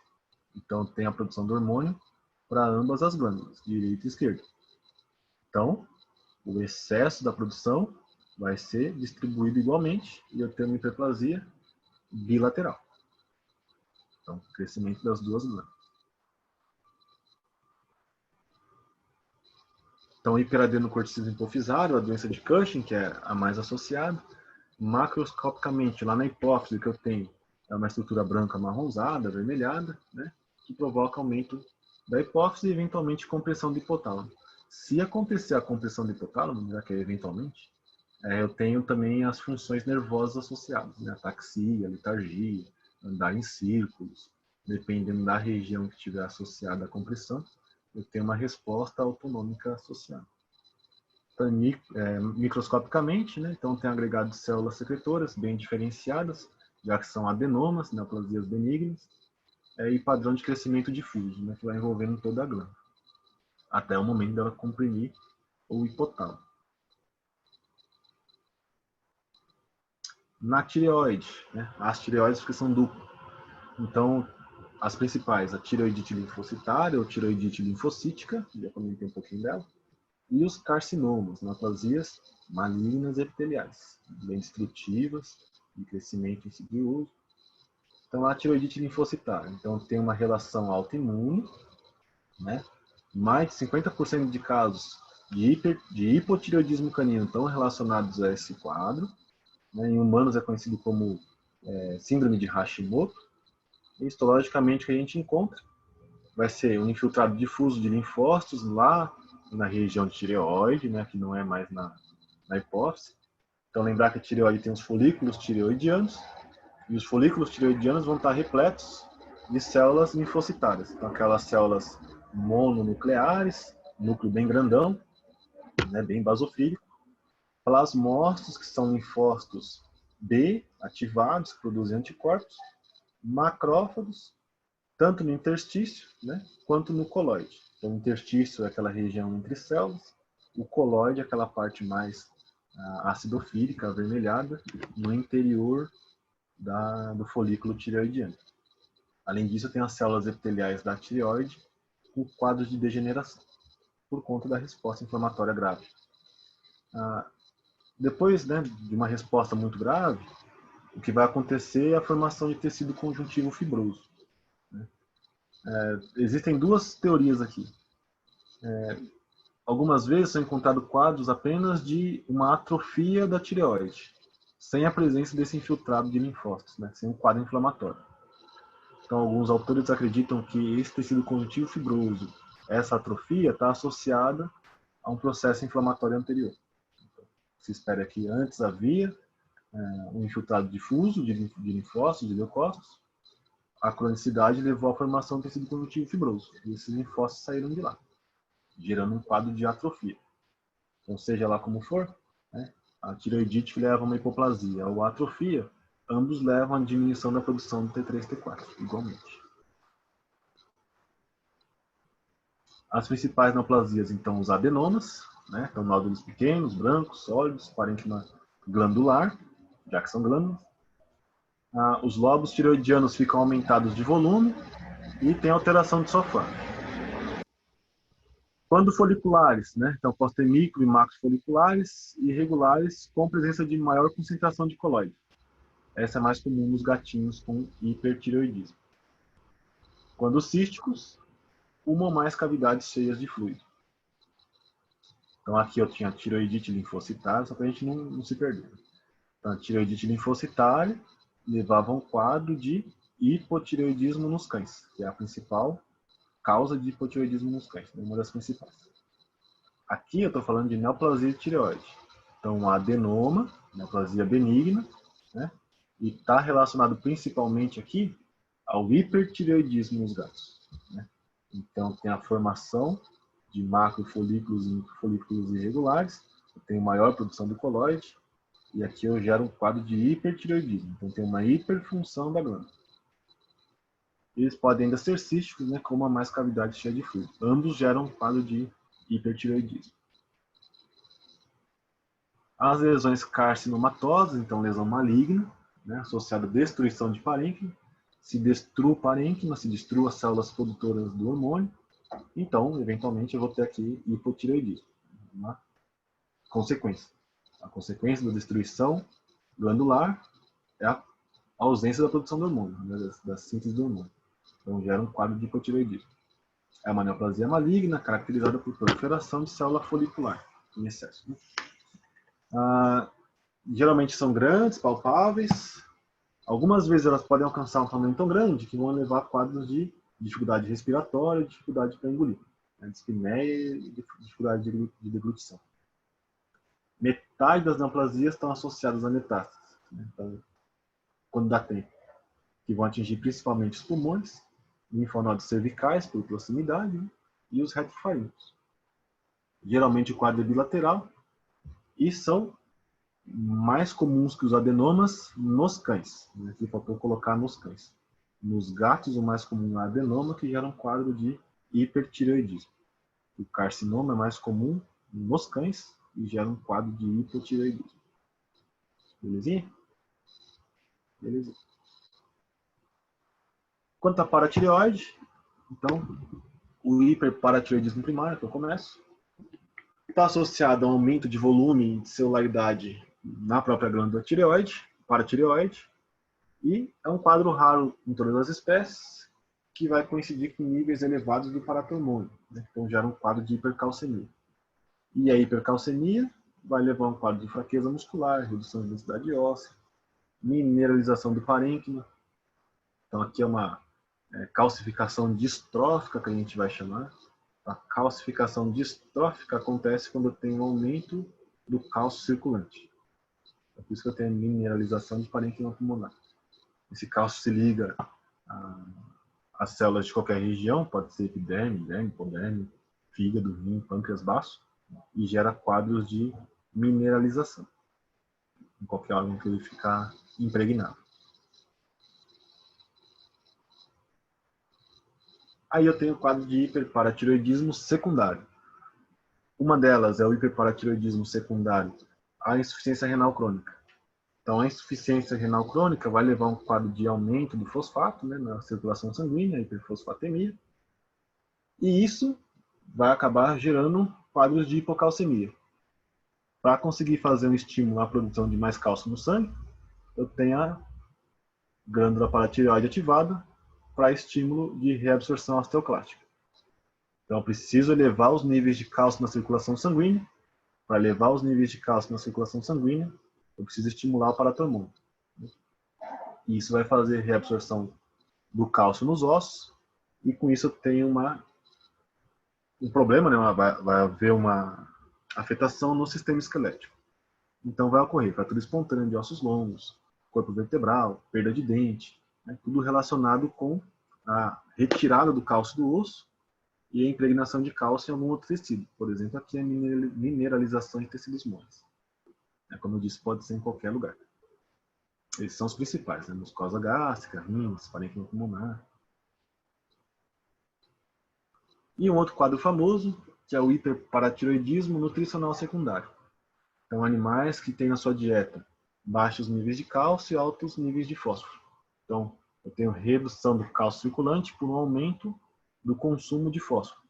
então tem a produção do hormônio para ambas as glândulas, direita e esquerda. Então, o excesso da produção vai ser distribuído igualmente e eu tenho uma hiperplasia bilateral. Então, crescimento das duas glândulas. Então, hiperadenocorticismo hipofisário, a doença de Cushing, que é a mais associada, macroscopicamente, lá na hipófise que eu tenho é uma estrutura branca amarronzada, avermelhada, né, que provoca aumento da hipófise e, eventualmente, compressão do hipotálamo. Se acontecer a compressão do hipotálamo, já que é eventualmente, eu tenho também as funções nervosas associadas, né, ataxia, letargia, andar em círculos, dependendo da região que estiver associada à compressão, eu tenho uma resposta autonômica associada. Então, microscopicamente, né, então tem agregado de células secretoras bem diferenciadas, já que são adenomas, neoplasias benignas, e padrão de crescimento difuso, né, que vai envolvendo toda a glândula, até o momento dela comprimir o hipotálamo. Na tireoide, né, as tireoides que são duplas. Então, as principais, a tireoidite linfocitária ou tireoidite linfocítica, já comentei um pouquinho dela, e os carcinomas, neoplasias malignas epiteliais, bem destrutivas, de crescimento insidioso. Então, a tireoidite linfocitária. Então, tem uma relação autoimune, né? Mais de 50% de casos de hipotireoidismo canino estão relacionados a esse quadro. Né? Em humanos é conhecido como síndrome de Hashimoto. E, histologicamente, o que a gente encontra vai ser um infiltrado difuso de linfócitos lá na região de tireoide, né? Que não é mais na hipófise. Então, lembrar que a tireoide tem os folículos tireoidianos, e os folículos tireoidianos vão estar repletos de células linfocitárias. Então, aquelas células mononucleares, núcleo bem grandão, né, bem basofílico. Plasmócitos, que são linfócitos B ativados, que produzem anticorpos. Macrófagos, tanto no interstício, né, quanto no coloide. Então, o interstício é aquela região entre células, o coloide é aquela parte mais acidofílica, avermelhada, no interior do folículo tireoidiano. Além disso, tem as células epiteliais da tireoide com quadros de degeneração, por conta da resposta inflamatória grave. Depois, né, de uma resposta muito grave, o que vai acontecer é a formação de tecido conjuntivo fibroso. Né? Existem duas teorias aqui. Algumas vezes são encontrados quadros apenas de uma atrofia da tireoide, sem a presença desse infiltrado de linfócitos, né? Sem um quadro inflamatório. Então, alguns autores acreditam que esse tecido conjuntivo fibroso, essa atrofia, está associada a um processo inflamatório anterior. Então, se espera que antes havia um infiltrado difuso de linfócitos, de leucócitos. A cronicidade levou à formação do tecido conjuntivo fibroso, e esses linfócitos saíram de lá, gerando um quadro de atrofia. Então, seja lá como for, né, a tireoidite que leva a uma hipoplasia ou a atrofia, ambos levam à diminuição da produção do T3 e T4, igualmente. As principais neoplasias, então, os adenomas, né, então nódulos pequenos, brancos, sólidos, parênquima glandular, já que são glândulas. Os lobos tireoidianos ficam aumentados de volume e tem alteração de sofá. Quando foliculares, né? Então posso ter micro e macrofoliculares irregulares com presença de maior concentração de coloide. Essa é mais comum nos gatinhos com hipertireoidismo. Quando císticos, uma ou mais cavidades cheias de fluido. Então aqui eu tinha tireoidite linfocitária, só para a gente não se perder. Então a tireoidite linfocitária levava a um quadro de hipotireoidismo nos cães, que é a principal causa de hipotireoidismo nos cães, uma das principais. Aqui eu estou falando de neoplasia de tireoide. Então, adenoma, neoplasia benigna, né? E está relacionado principalmente aqui ao hipertireoidismo nos gatos. Né? Então, tem a formação de macrofolículos e microfolículos irregulares, eu tenho maior produção do coloide, e aqui eu gero um quadro de hipertireoidismo. Então, tem uma hiperfunção da glândula. Eles podem ainda ser císticos, né, com uma mais cavidade cheia de fluido. Ambos geram um quadro de hipertireoidismo. As lesões carcinomatosas, então lesão maligna, né, associada à destruição de parênquima. Se destrua o parênquima, se destrua as células produtoras do hormônio, então, eventualmente, eu vou ter aqui hipotireoidismo. Uma consequência. A consequência da destruição glandular é a ausência da produção do hormônio, né, da síntese do hormônio. Então, gera um quadro de hipotireoidismo. É uma neoplasia maligna, caracterizada por proliferação de célula folicular em excesso. Né? Geralmente são grandes, palpáveis. Algumas vezes elas podem alcançar um tamanho tão grande que vão levar a quadros de dificuldade respiratória e dificuldade para engolir. Né? Dispneia e dificuldade de deglutição. Metade das neoplasias estão associadas a metástases, né? Então, quando dá tempo, que vão atingir principalmente os pulmões, linfonodos cervicais, por proximidade, né? E os retrofaríngos. Geralmente o quadro é bilateral e são mais comuns que os adenomas nos cães. Né? Aqui faltou colocar nos cães. Nos gatos, o mais comum é o adenoma, que gera um quadro de hipertireoidismo. O carcinoma é mais comum nos cães e gera um quadro de hipotireoidismo. Belezinha? Beleza. Quanto à paratireoide, então, o hiperparatireoidismo primário, que eu começo, está associado a um aumento de volume e de celularidade na própria glândula tireoide, paratireoide. E é um quadro raro em todas as espécies, que vai coincidir com níveis elevados do paratormônio, né? Então gera um quadro de hipercalcemia. E a hipercalcemia vai levar a um quadro de fraqueza muscular, redução de densidade óssea, mineralização do parênquima. Então aqui é uma calcificação distrófica, que a gente vai chamar. A calcificação distrófica acontece quando eu tenho um aumento do cálcio circulante. É por isso que eu tenho a mineralização de parênquima pulmonar. Esse cálcio se liga às células de qualquer região, pode ser epiderme, derme, hipoderme, fígado, rim, pâncreas, baço, e gera quadros de mineralização em qualquer órgão que ele ficar impregnado. Aí eu tenho o quadro de hiperparatiroidismo secundário. Uma delas é o hiperparatiroidismo secundário à insuficiência renal crônica. Então, a insuficiência renal crônica vai levar a um quadro de aumento do fosfato, né, na circulação sanguínea, hiperfosfatemia, e isso vai acabar gerando quadros de hipocalcemia. Para conseguir fazer um estímulo à produção de mais cálcio no sangue, eu tenho a glândula paratireoide ativada para estímulo de reabsorção osteoclástica. Então, eu preciso elevar os níveis de cálcio na circulação sanguínea. Para elevar os níveis de cálcio na circulação sanguínea, eu preciso estimular o paratormônio. E isso vai fazer reabsorção do cálcio nos ossos, e com isso eu tenho um problema, né? Vai haver uma afetação no sistema esquelético. Então vai ocorrer fratura espontânea de ossos longos, corpo vertebral, perda de dente, né? Tudo relacionado com a retirada do cálcio do osso e a impregnação de cálcio em algum outro tecido. Por exemplo, aqui a mineralização de tecidos moles. Como eu disse, pode ser em qualquer lugar. Esses são os principais, né? Mucosa gástrica, rins, parênquima pulmonar. E um outro quadro famoso, que é o hiperparatiroidismo nutricional secundário. Então, animais que têm na sua dieta baixos níveis de cálcio e altos níveis de fósforo. Então, eu tenho redução do cálcio circulante por um aumento do consumo de fósforo.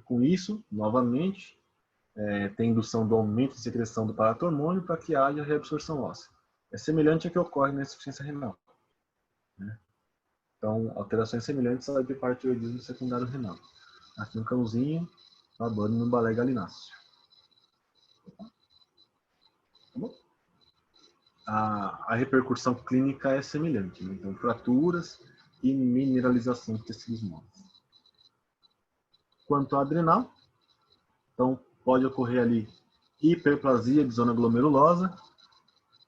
Com isso, novamente, tem indução do aumento de secreção do paratormônio para que haja reabsorção óssea. É semelhante ao que ocorre na insuficiência renal. Então, alterações semelhantes ao hiperparatiroidismo secundário renal. Aqui um cãozinho babando no balé galináceo. Tá bom? A repercussão clínica é semelhante, né? Então, fraturas e mineralização de tecidos moles. Quanto à adrenal, então pode ocorrer ali hiperplasia de zona glomerulosa.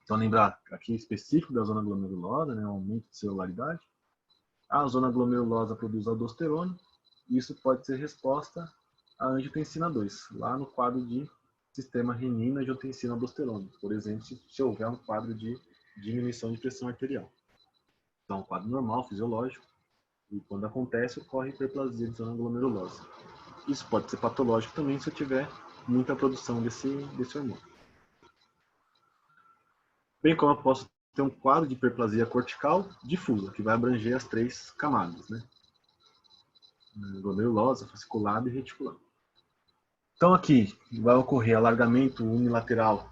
Então, lembrar aqui específico da zona glomerulosa, né? Aumento de celularidade. A zona glomerulosa produz aldosterona. Isso pode ser resposta à angiotensina 2, lá no quadro de sistema renina, angiotensina, aldosterona. Por exemplo, se houver um quadro de diminuição de pressão arterial. Então, um quadro normal, fisiológico, e quando acontece, ocorre hiperplasia de zona glomerulosa. Isso pode ser patológico também se eu tiver muita produção desse hormônio. Bem como eu posso ter um quadro de hiperplasia cortical difusa, que vai abranger as 3 camadas, né? Glomerulosa, fasciculada e reticular. Então aqui vai ocorrer alargamento unilateral,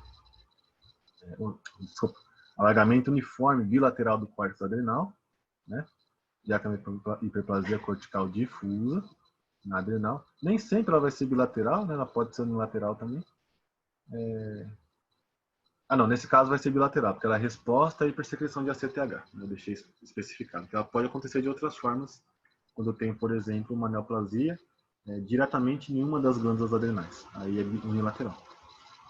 alargamento uniforme bilateral do córtex adrenal, né? Já que é uma hiperplasia cortical difusa na adrenal. Nem sempre ela vai ser bilateral, né? Ela pode ser unilateral também. Não, nesse caso vai ser bilateral, porque ela é resposta à hipersecreção de ACTH. Eu deixei especificado. Ela pode acontecer de outras formas, quando eu tenho, por exemplo, uma neoplasia diretamente em uma das glândulas adrenais. Aí é unilateral.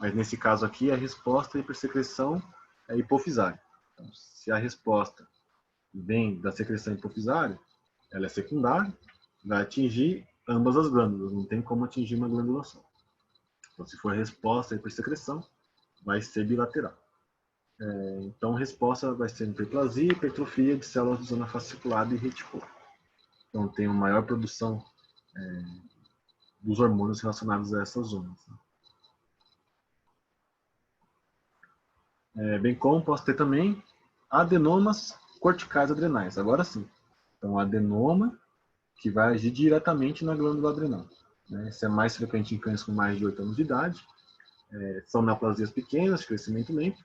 Mas nesse caso aqui, a resposta à hipersecreção é hipofisária. Então, se a resposta vem da secreção hipofisária, ela é secundária, vai atingir ambas as glândulas, não tem como atingir uma glândula só. Então, se for a resposta à hipersecreção, vai ser bilateral. Então, a resposta vai ser hiperplasia e hipertrofia de células de zona fasciculada e reticular. Então, tem uma maior produção dos hormônios relacionados a essas zonas. Bem como posso ter também adenomas corticais adrenais. Agora sim. Então, adenoma que vai agir diretamente na glândula adrenal. Isso é mais frequente em cães com mais de 8 anos de idade. São neoplasias pequenas, de crescimento lento.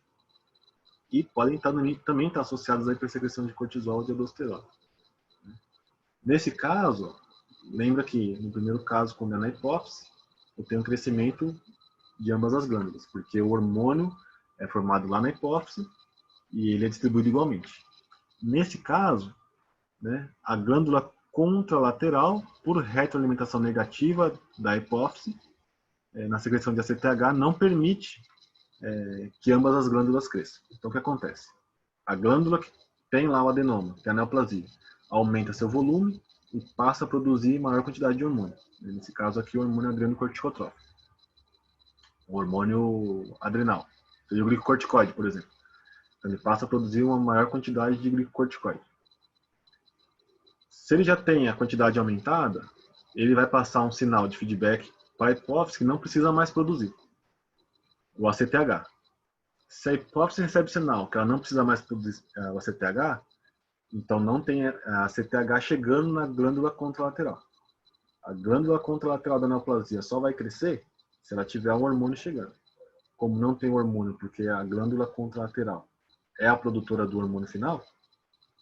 e podem também estar associadas à hipersecreção de cortisol e de aldosterona. Nesse caso, lembra que no primeiro caso, quando é na hipófise, eu tenho um crescimento de ambas as glândulas, porque o hormônio é formado lá na hipófise e ele é distribuído igualmente. Nesse caso, né, a glândula contralateral, por retroalimentação negativa da hipófise, na secreção de ACTH, não permite que ambas as glândulas cresçam. Então, o que acontece? A glândula que tem lá o adenoma, que é a neoplasia, aumenta seu volume e passa a produzir maior quantidade de hormônio. Nesse caso aqui, o hormônio adrenocorticotrófico. O hormônio adrenal. Seja o glicocorticoide, por exemplo. Então, ele passa a produzir uma maior quantidade de glicocorticoide. Se ele já tem a quantidade aumentada, ele vai passar um sinal de feedback para a hipófise que não precisa mais produzir o ACTH. Se a hipófise recebe sinal que ela não precisa mais produzir o ACTH, então não tem a ACTH chegando na glândula contralateral. A glândula contralateral da neoplasia só vai crescer se ela tiver um hormônio chegando. Como não tem hormônio, porque a glândula contralateral é a produtora do hormônio final,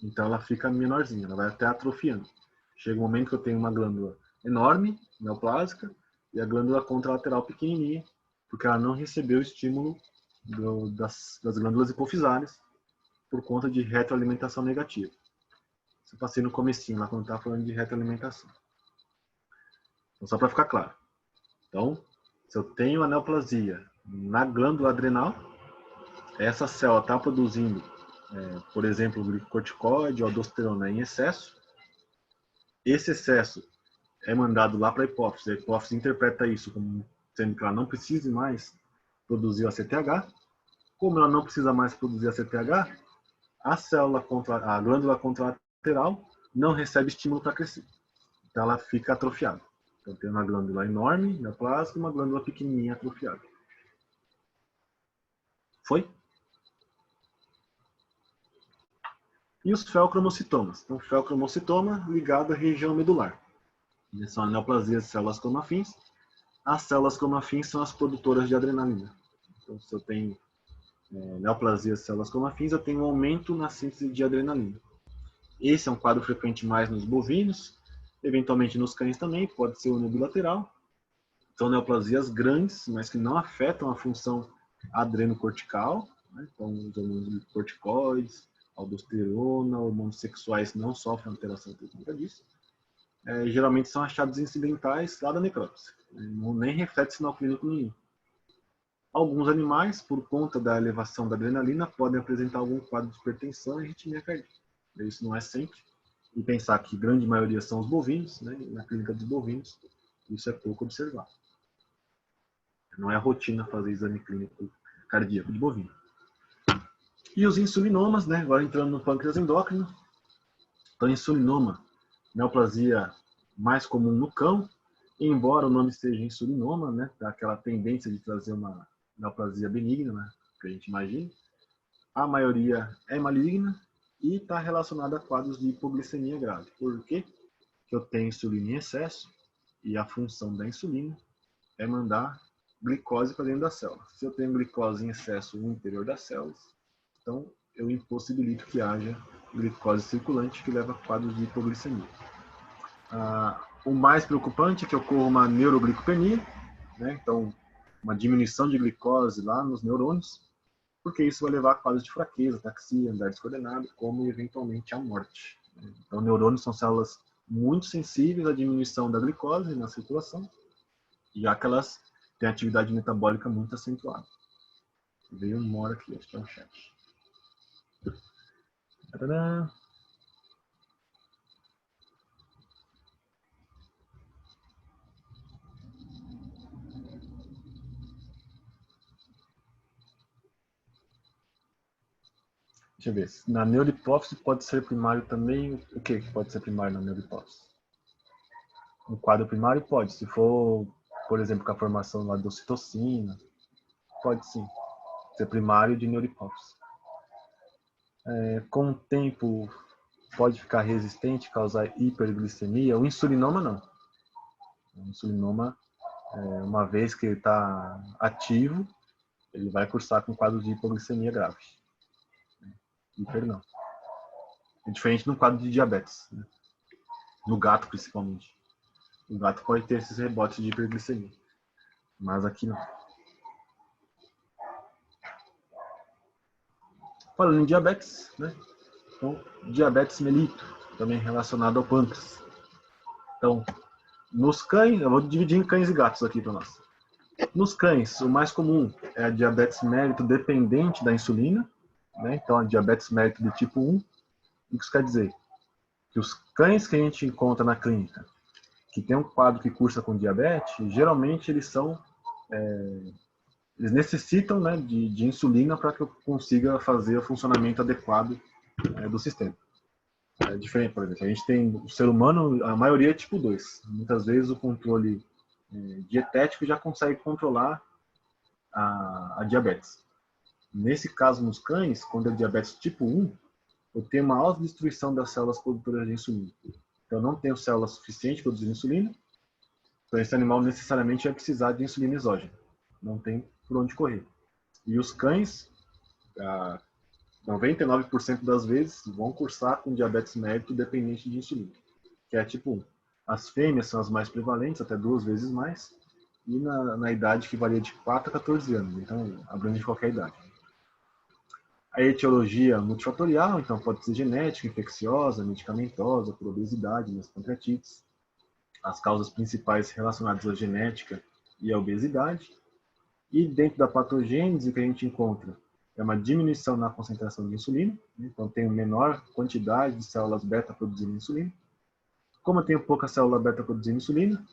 então ela fica menorzinha, ela vai até atrofiando. Chega um momento que eu tenho uma glândula enorme, neoplásica, e a glândula contralateral pequenininha, porque ela não recebeu o estímulo das glândulas hipofisárias por conta de retroalimentação negativa. Isso eu passei no comecinho, lá quando estava falando de retroalimentação. Então, só para ficar claro. Então, se eu tenho a neoplasia na glândula adrenal, essa célula está produzindo, por exemplo, o glicocorticoide ou aldosterona em excesso. Esse excesso é mandado lá para a hipófise interpreta isso como sendo que ela não precisa mais produzir o ACTH. Como ela não precisa mais produzir ACTH, a glândula contralateral não recebe estímulo para crescer. Então ela fica atrofiada. Então tem uma glândula enorme, neoplásica, e uma glândula pequenininha atrofiada. Foi? E os feocromocitomas? Então, feocromocitoma ligado à região medular. São a neoplasia de células cromafins. As células cromafins são as produtoras de adrenalina. Então, se eu tenho neoplasia de células cromafins, eu tenho um aumento na síntese de adrenalina. Esse é um quadro frequente mais nos bovinos, eventualmente nos cães também, pode ser unibilateral. São neoplasias grandes, mas que não afetam a função adrenocortical, né? Então, os hormônios corticoides, aldosterona, hormônios sexuais não sofrem alteração por conta disso. Geralmente são achados incidentais lá da necrópsia, nem reflete sinal clínico nenhum. Alguns animais, por conta da elevação da adrenalina, podem apresentar algum quadro de hipertensão e arritmia cardíaca. Isso não é sempre. E pensar que a grande maioria são os bovinos, né? Na clínica dos bovinos, isso é pouco observado. Não é a rotina fazer exame clínico cardíaco de bovino. E os insulinomas, né? Agora entrando no pâncreas endócrino. Então, insulinoma, neoplasia mais comum no cão, embora o nome seja insulinoma, né? Dá aquela tendência de trazer uma neoplasia benigna, né? Que a gente imagina. A maioria é maligna e está relacionada a quadros de hipoglicemia grave. Por quê? Porque eu tenho insulina em excesso e a função da insulina é mandar glicose para dentro da célula. Se eu tenho glicose em excesso no interior das células, então eu impossibilito que haja glicose circulante, que leva a quadros de hipoglicemia. O mais preocupante é que ocorra uma neuroglicopenia, né? Então uma diminuição de glicose lá nos neurônios, porque isso vai levar a quadros de fraqueza, ataxia, andar descoordenado, como eventualmente a morte. Então neurônios são células muito sensíveis à diminuição da glicose na circulação, já que elas têm atividade metabólica muito acentuada. Veio uma hora aqui, acho que é um chat. Tadã! Deixa eu ver. Na neurohipófise pode ser primário também. O que pode ser primário na neurohipófise? Um quadro primário pode. Se for, por exemplo, com a formação lá da ocitocina, pode sim ser primário de neurohipófise. Com o tempo pode ficar resistente, causar hiperglicemia. O insulinoma não. O insulinoma, uma vez que ele está ativo, ele vai cursar com quadros de hipoglicemia grave. Hiper não. É diferente no quadro de diabetes, né? No gato, principalmente. O gato pode ter esses rebotes de hiperglicemia, mas aqui não. Falando em diabetes, né? Então, diabetes mellitus, também relacionado ao pâncreas. Então, nos cães, eu vou dividir em cães e gatos aqui para nós. Nos cães, o mais comum é a diabetes mellitus dependente da insulina, né? Então, a diabetes mellitus do tipo 1. O que isso quer dizer? Que os cães que a gente encontra na clínica, que tem um quadro que cursa com diabetes, geralmente eles necessitam, né, de insulina para que eu consiga fazer o funcionamento adequado do sistema. É diferente, por exemplo, a gente tem o ser humano, a maioria é tipo 2. Muitas vezes o controle dietético já consegue controlar a diabetes. Nesse caso, nos cães, quando é diabetes tipo 1, eu tenho uma alta destruição das células produtoras de insulina. Então, eu não tenho células suficientes para produzir insulina. Então, esse animal necessariamente vai precisar de insulina exógena. Não tem por onde correr. E os cães, 99% das vezes, vão cursar com diabetes mellitus dependente de insulina, que é tipo 1. As fêmeas são as mais prevalentes, até 2 vezes mais, e na idade que varia de 4 a 14 anos, então abrange qualquer idade. A etiologia multifatorial, então pode ser genética, infecciosa, medicamentosa, por obesidade, nas pancreatites. As causas principais relacionadas à genética e à obesidade. E dentro da patogênese, o que a gente encontra é uma diminuição na concentração de insulina, então tem uma menor quantidade de células beta produzindo insulina. Como eu tenho pouca célula beta produzindo insulina,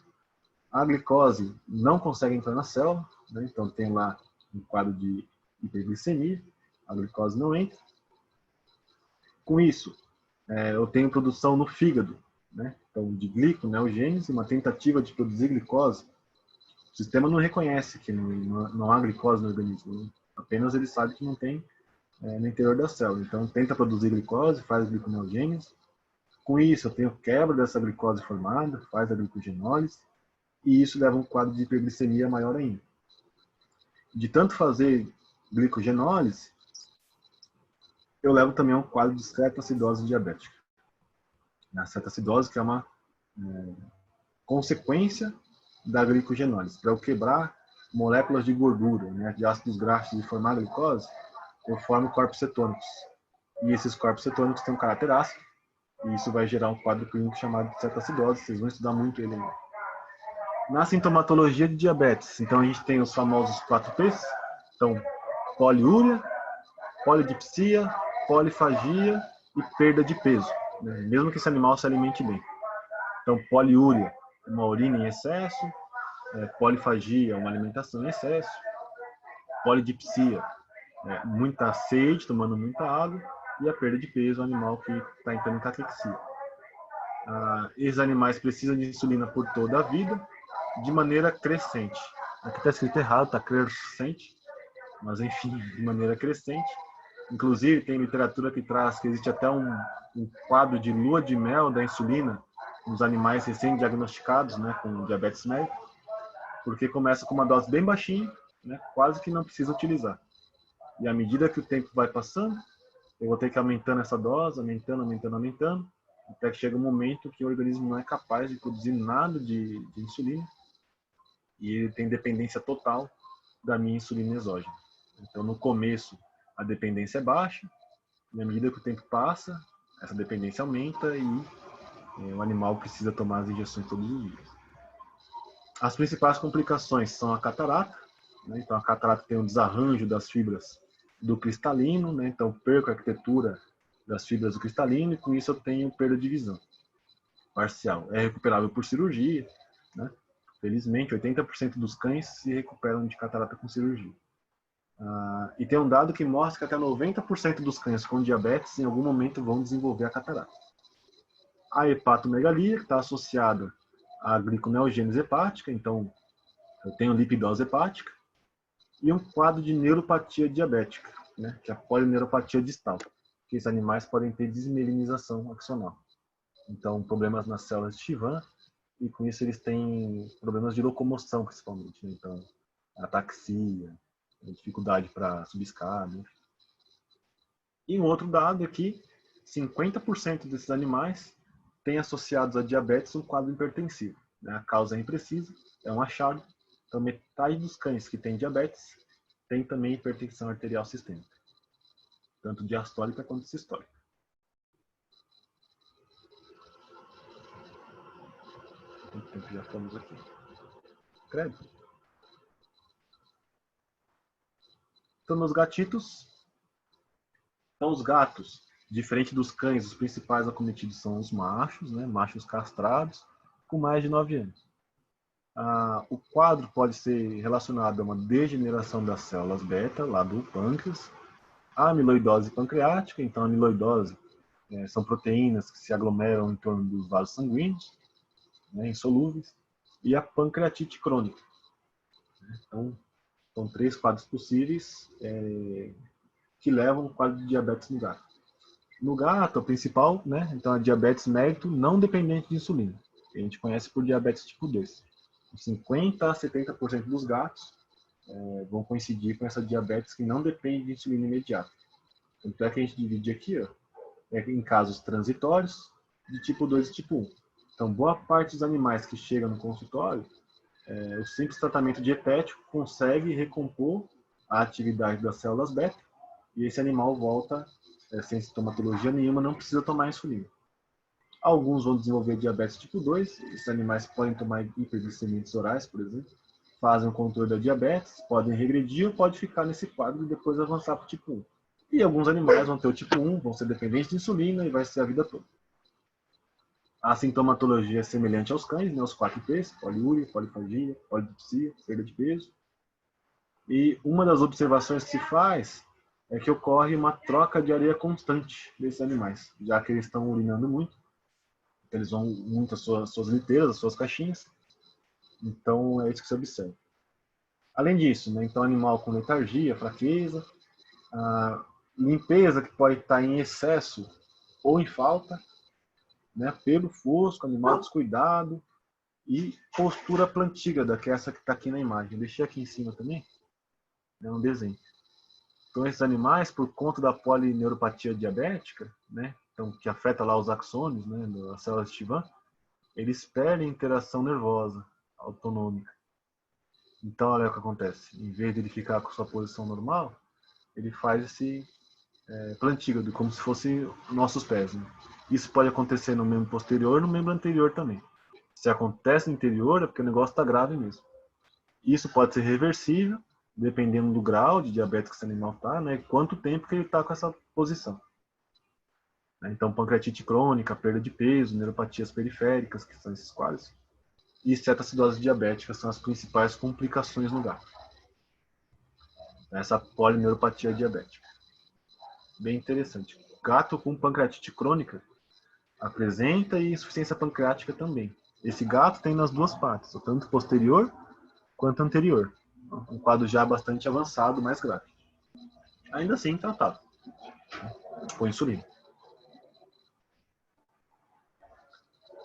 a glicose não consegue entrar na célula, né? Então tem lá um quadro de hiperglicemia, a glicose não entra. Com isso, eu tenho produção no fígado, né? Então de gliconeogênese, uma tentativa de produzir glicose. O sistema não reconhece que não há glicose no organismo, né? Apenas ele sabe que não tem no interior da célula. Então tenta produzir glicose, faz gliconeogênese. Com isso, eu tenho quebra dessa glicose formada, faz a glicogenólise, e isso leva a um quadro de hiperglicemia maior ainda. De tanto fazer glicogenólise, eu levo também a um quadro de cetoacidose diabética. A cetoacidose que é uma consequência da glicogenólise. Para eu quebrar moléculas de gordura, né, de ácidos graxos e formar glicose, eu formo corpos cetônicos. E esses corpos cetônicos têm um caráter ácido, e isso vai gerar um quadro clínico chamado de cetoacidose. Vocês vão estudar muito ele ainda. Na sintomatologia de diabetes, então a gente tem os famosos 4Ps, então poliúria, polidipsia, polifagia e perda de peso, né? Mesmo que esse animal se alimente bem. Então poliúria, uma urina em excesso, polifagia, uma alimentação em excesso, polidipsia, muita sede, tomando muita água, e a perda de peso, o animal que está entrando em caquexia. Esses animais precisam de insulina por toda a vida, de maneira crescente. Aqui está escrito errado, está crescente, mas enfim, de maneira crescente. Inclusive, tem literatura que traz que existe até um quadro de lua de mel da insulina nos animais recém-diagnosticados, né, com diabetes mellitus, porque começa com uma dose bem baixinha, né, quase que não precisa utilizar. E à medida que o tempo vai passando, eu vou ter que ir aumentando essa dose, aumentando, até que chega um momento que o organismo não é capaz de produzir nada de insulina e ele tem dependência total da minha insulina exógena. Então, no começo, a dependência é baixa, e à medida que o tempo passa, essa dependência aumenta e o animal precisa tomar as injeções todos os dias. As principais complicações são a catarata, né? Então, a catarata tem um desarranjo das fibras do cristalino, né? Então, perco a arquitetura das fibras do cristalino e com isso eu tenho perda de visão parcial. É recuperável por cirurgia, né? Felizmente, 80% dos cães se recuperam de catarata com cirurgia. E tem um dado que mostra que até 90% dos cães com diabetes em algum momento vão desenvolver a catarata. A hepatomegalia, que está associada à gliconeogênese hepática, então eu tenho lipidose hepática, e um quadro de neuropatia diabética, né, que é a polineuropatia distal, que esses animais podem ter desmelinização axonal. Então, problemas nas células de Chivan, e com isso eles têm problemas de locomoção, principalmente. Né? Então, ataxia, dificuldade para subir escada. E um outro dado é que 50% desses animais têm associados a diabetes um quadro hipertensivo. Né? A causa é imprecisa, é um achado. Então, metade dos cães que têm diabetes tem também hipertensão arterial sistêmica, tanto diastólica quanto sistólica. Quanto tempo já estamos aqui? Credo. Então, nos gatitos, então os gatos, diferente dos cães, os principais acometidos são os machos, né? Machos castrados, com mais de 9 anos. O quadro pode ser relacionado a uma degeneração das células beta, lá do pâncreas, a amiloidose pancreática. Então, a amiloidose são proteínas que se aglomeram em torno dos vasos sanguíneos, né, insolúveis, e a pancreatite crônica. Então, são 3 quadros possíveis que levam ao quadro de diabetes no gato. No gato, a principal, né, então, a diabetes mellitus não dependente de insulina, que a gente conhece por diabetes tipo 2. 50 a 70% dos gatos vão coincidir com essa diabetes que não depende de insulina imediata. Então é que a gente divide aqui, ó, em casos transitórios, de tipo 2 e tipo 1. Então, boa parte dos animais que chegam no consultório, o simples tratamento dietético consegue recompor a atividade das células beta e esse animal volta sem sintomatologia nenhuma, não precisa tomar insulina. Alguns vão desenvolver diabetes tipo 2, esses animais podem tomar hiperglicemiantes orais, por exemplo, fazem o controle da diabetes, podem regredir ou pode ficar nesse quadro e depois avançar para o tipo 1. E alguns animais vão ter o tipo 1, vão ser dependentes de insulina e vai ser a vida toda. A sintomatologia é semelhante aos cães, né, os 4 P's, poliúria, polifagia, polidipsia, perda de peso. E uma das observações que se faz é que ocorre uma troca de areia constante desses animais, já que eles estão urinando muito. Eles vão muito às suas liteiras, às suas caixinhas. Então, é isso que se observa. Além disso, né, então, animal com letargia, fraqueza, limpeza que pode estar em excesso ou em falta, né, pelo fosco, animal descuidado e postura plantígrada, que é essa que está aqui na imagem. Eu deixei aqui em cima também, é um desenho. Então, esses animais, por conta da polineuropatia diabética, né, então, que afeta lá os axônios, né, das células de Schwann, eles perdem interação nervosa autonômica. Então, olha o que acontece. Em vez de ele ficar com sua posição normal, ele faz esse plantígrado, como se fosse nossos pés. Né? Isso pode acontecer no membro posterior e no membro anterior também. Se acontece no interior, é porque o negócio está grave mesmo. Isso pode ser reversível, dependendo do grau de diabetes que esse animal está, né? Quanto tempo que ele está com essa posição. Então, pancreatite crônica, perda de peso, neuropatias periféricas, que são esses quadros, e cetoacidose diabética são as principais complicações no gato. Essa polineuropatia diabética. Bem interessante. Gato com pancreatite crônica apresenta insuficiência pancreática também. Esse gato tem nas duas partes, tanto posterior quanto anterior. Um quadro já bastante avançado, mais grave. Ainda assim, tratado com insulina.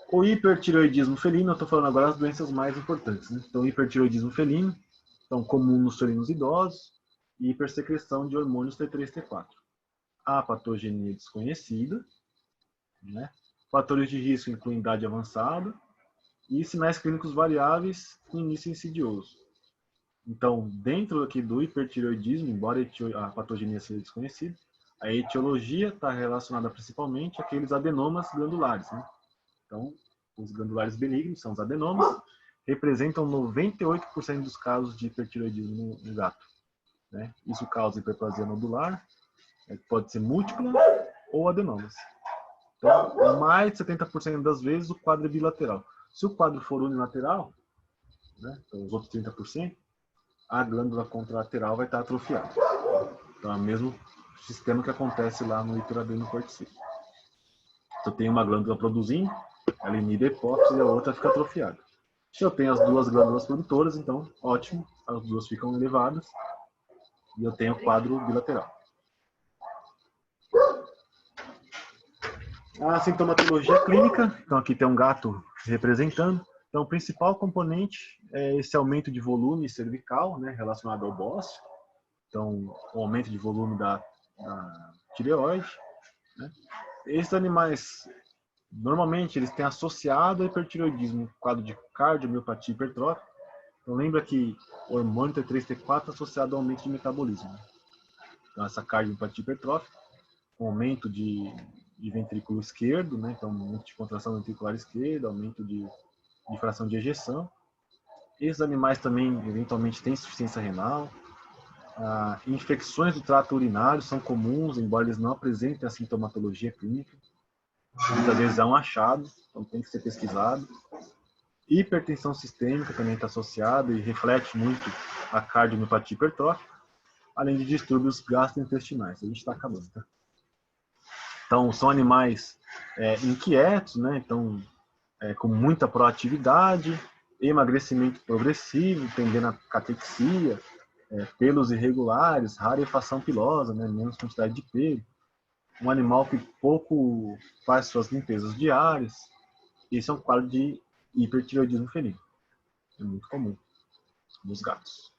O hipertireoidismo felino, eu estou falando agora das doenças mais importantes. Né? Então, hipertireoidismo felino, então, comum nos felinos idosos, e hipersecreção de hormônios T3 e T4. A patogenia desconhecida, né? Fatores de risco incluem idade avançada e sinais clínicos variáveis com início insidioso. Então, dentro aqui do hipertireoidismo, embora a patogenia seja desconhecida, a etiologia está relacionada principalmente àqueles adenomas glandulares. Né? Então, os glandulares benignos são os adenomas, representam 98% dos casos de hipertireoidismo no gato. Né? Isso causa hiperplasia nodular, pode ser múltipla ou adenomas. Então, mais de 70% das vezes o quadro é bilateral. Se o quadro for unilateral, né, então os outros 30%, a glândula contralateral vai estar atrofiada. Então, é o mesmo sistema que acontece lá no hiperadenocorticite. Se eu tenho uma glândula produzindo, ela inibe a hipófise e a outra fica atrofiada. Se eu tenho as duas glândulas produtoras, então, ótimo, as duas ficam elevadas e eu tenho o quadro bilateral. A sintomatologia clínica, então aqui tem um gato representando. Então, o principal componente é esse aumento de volume cervical, né, relacionado ao bócio. Então, o aumento de volume tireoide, né? Esses animais, normalmente, eles têm associado ao hipertireoidismo quadro de cardiomiopatia hipertrófica. Então, lembra que o hormônio T3, T4 é associado ao aumento de metabolismo, né? Então, essa cardiomiopatia hipertrófica, com aumento de ventrículo esquerdo, né? Então, aumento de contração ventricular esquerda, aumento de fração de ejeção. Esses animais também, eventualmente, têm insuficiência renal. Infecções do trato urinário são comuns, embora eles não apresentem a sintomatologia clínica. Muitas vezes é um achado, então tem que ser pesquisado. Hipertensão sistêmica também está associada e reflete muito a cardiomiopatia hipertrófica, além de distúrbios gastrointestinais. A gente está acabando, tá? Então, são animais inquietos, né? Então, com muita proatividade, emagrecimento progressivo, tendendo a catexia, pelos irregulares, rarefação pilosa, né? Menos quantidade de pelo. Um animal que pouco faz suas limpezas diárias. Esse é um quadro de hipertireoidismo felino. É muito comum nos gatos.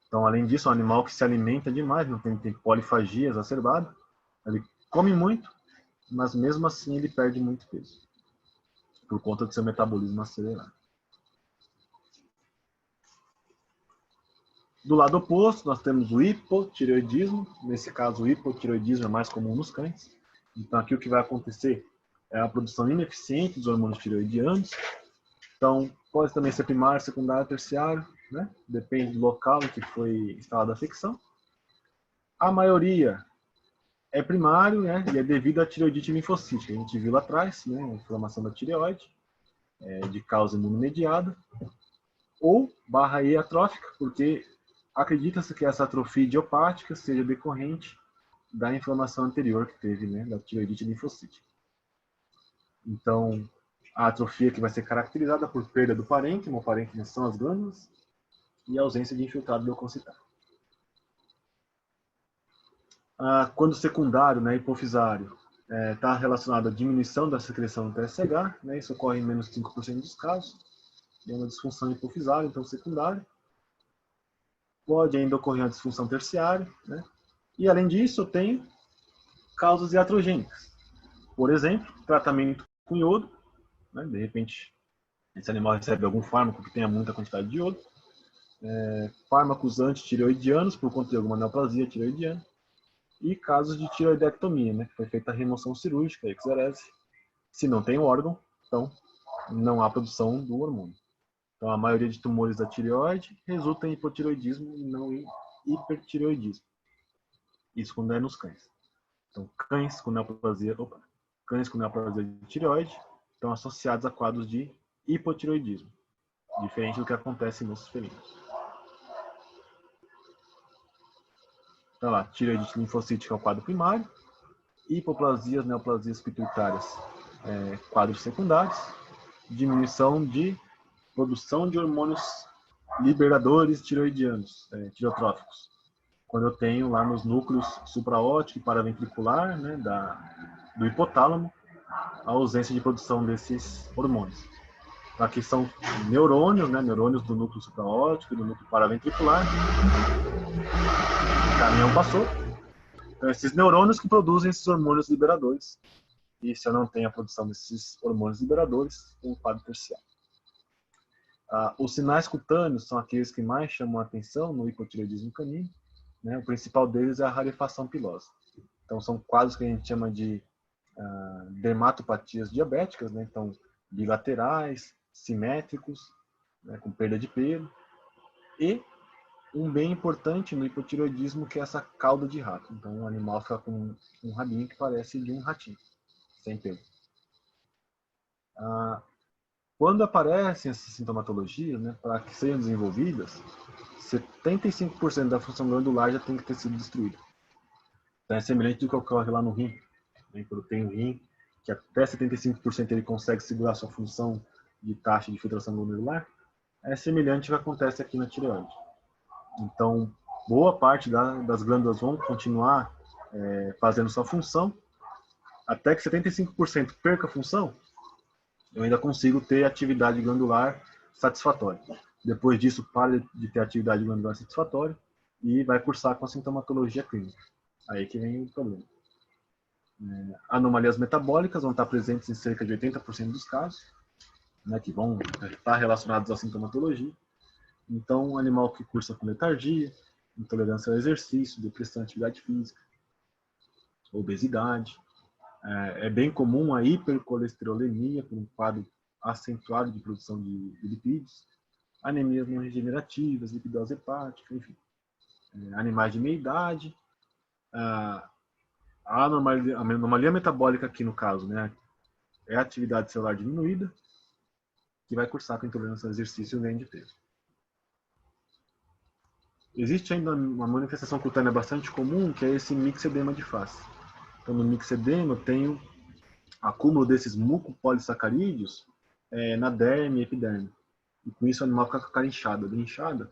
Então, além disso, é um animal que se alimenta demais, não tem polifagia exacerbada. Ele come muito, mas mesmo assim ele perde muito peso, por conta do seu metabolismo acelerado. Do lado oposto, nós temos o hipotireoidismo. Nesse caso, o hipotireoidismo é mais comum nos cães. Então, aqui o que vai acontecer é a produção ineficiente dos hormônios tireoidianos. Então, pode também ser primário, secundário, terciário, né? Depende do local em que foi instalada a afecção. A maioria é primário, né? E é devido à tireoidite linfocítica. A gente viu lá atrás, né? A inflamação da tireoide, de causa imunomediada. Ou /E atrófica, porque acredita-se que essa atrofia idiopática seja decorrente da inflamação anterior que teve, né? Da tireoidite linfocítica. Então, a atrofia que vai ser caracterizada por perda do parênquima, o parênquima são as glândulas, e a ausência de infiltrado leucocitário. Quando secundário, né, hipofisário, está relacionado à diminuição da secreção do TSH, né, isso ocorre em menos de 5% dos casos, é uma disfunção hipofisária, então secundário. Pode ainda ocorrer uma disfunção terciária, né, e além disso eu tenho causas iatrogênicas. Por exemplo, tratamento com iodo, né, de repente esse animal recebe algum fármaco que tenha muita quantidade de iodo, fármacos antitireoidianos por conta de alguma neoplasia tireoidiana, e casos de tireoidectomia, né, que foi feita a remoção cirúrgica, a exerese. Se não tem o órgão, então não há produção do hormônio. Então a maioria de tumores da tireoide resulta em hipotireoidismo e não em hipertireoidismo. Isso quando é nos cães. Então cães com neoplasia de tireoide estão associados a quadros de hipotireoidismo, diferente do que acontece nos felinos. Então lá, tireoidite linfocítica é o quadro primário, hipoplasias, neoplasias pituitárias, quadros secundários, diminuição de produção de hormônios liberadores tireoidianos, tireotróficos. Quando eu tenho lá nos núcleos supraóptico e paraventricular, né, do hipotálamo, a ausência de produção desses hormônios. Aqui são neurônios, né, neurônios do núcleo supraóptico e do núcleo paraventricular. O caminhão passou. Então, esses neurônios que produzem esses hormônios liberadores. E se eu não tenho a produção desses hormônios liberadores, tem um quadro terciário. Os sinais cutâneos são aqueles que mais chamam a atenção no hipotireoidismo canino, né? O principal deles é a rarefação pilosa. Então, são quadros que a gente chama de dermatopatias diabéticas, né? Então, bilaterais, simétricos, né? Com perda de pelo. E um bem importante no hipotireoidismo, que é essa cauda de rato. Então, o animal fica com um rabinho que parece de um ratinho, sem pelo. Quando aparecem essas sintomatologias, né, para que sejam desenvolvidas, 75% da função glandular já tem que ter sido destruída. Então, é semelhante do que ocorre lá no rim. Quando tem um rim, que até 75% ele consegue segurar sua função de taxa de filtração glomerular, é semelhante ao que acontece aqui na tireoide. Então, boa parte das glândulas vão continuar fazendo sua função, até que 75% perca a função, eu ainda consigo ter atividade glandular satisfatória. Depois disso, para de ter atividade glandular satisfatória e vai cursar com a sintomatologia clínica. Aí que vem o problema. Anomalias metabólicas vão estar presentes em cerca de 80% dos casos, né, que vão estar relacionados à sintomatologia. Então, um animal que cursa com letargia, intolerância ao exercício, depressão à atividade física, obesidade. É bem comum a hipercolesterolemia, por um quadro acentuado de produção de lipídios, anemias não regenerativas, lipidose hepática, enfim. Animais de meia idade. A anomalia metabólica aqui no caso, né, é a atividade celular diminuída, que vai cursar com intolerância ao exercício e ganho de peso. Existe ainda uma manifestação cutânea bastante comum, que é esse mixedema de face. Então, no mixedema, eu tenho acúmulo desses mucopolissacarídeos na derme e epiderme. E com isso o animal fica com a cara inchada, bem inchada,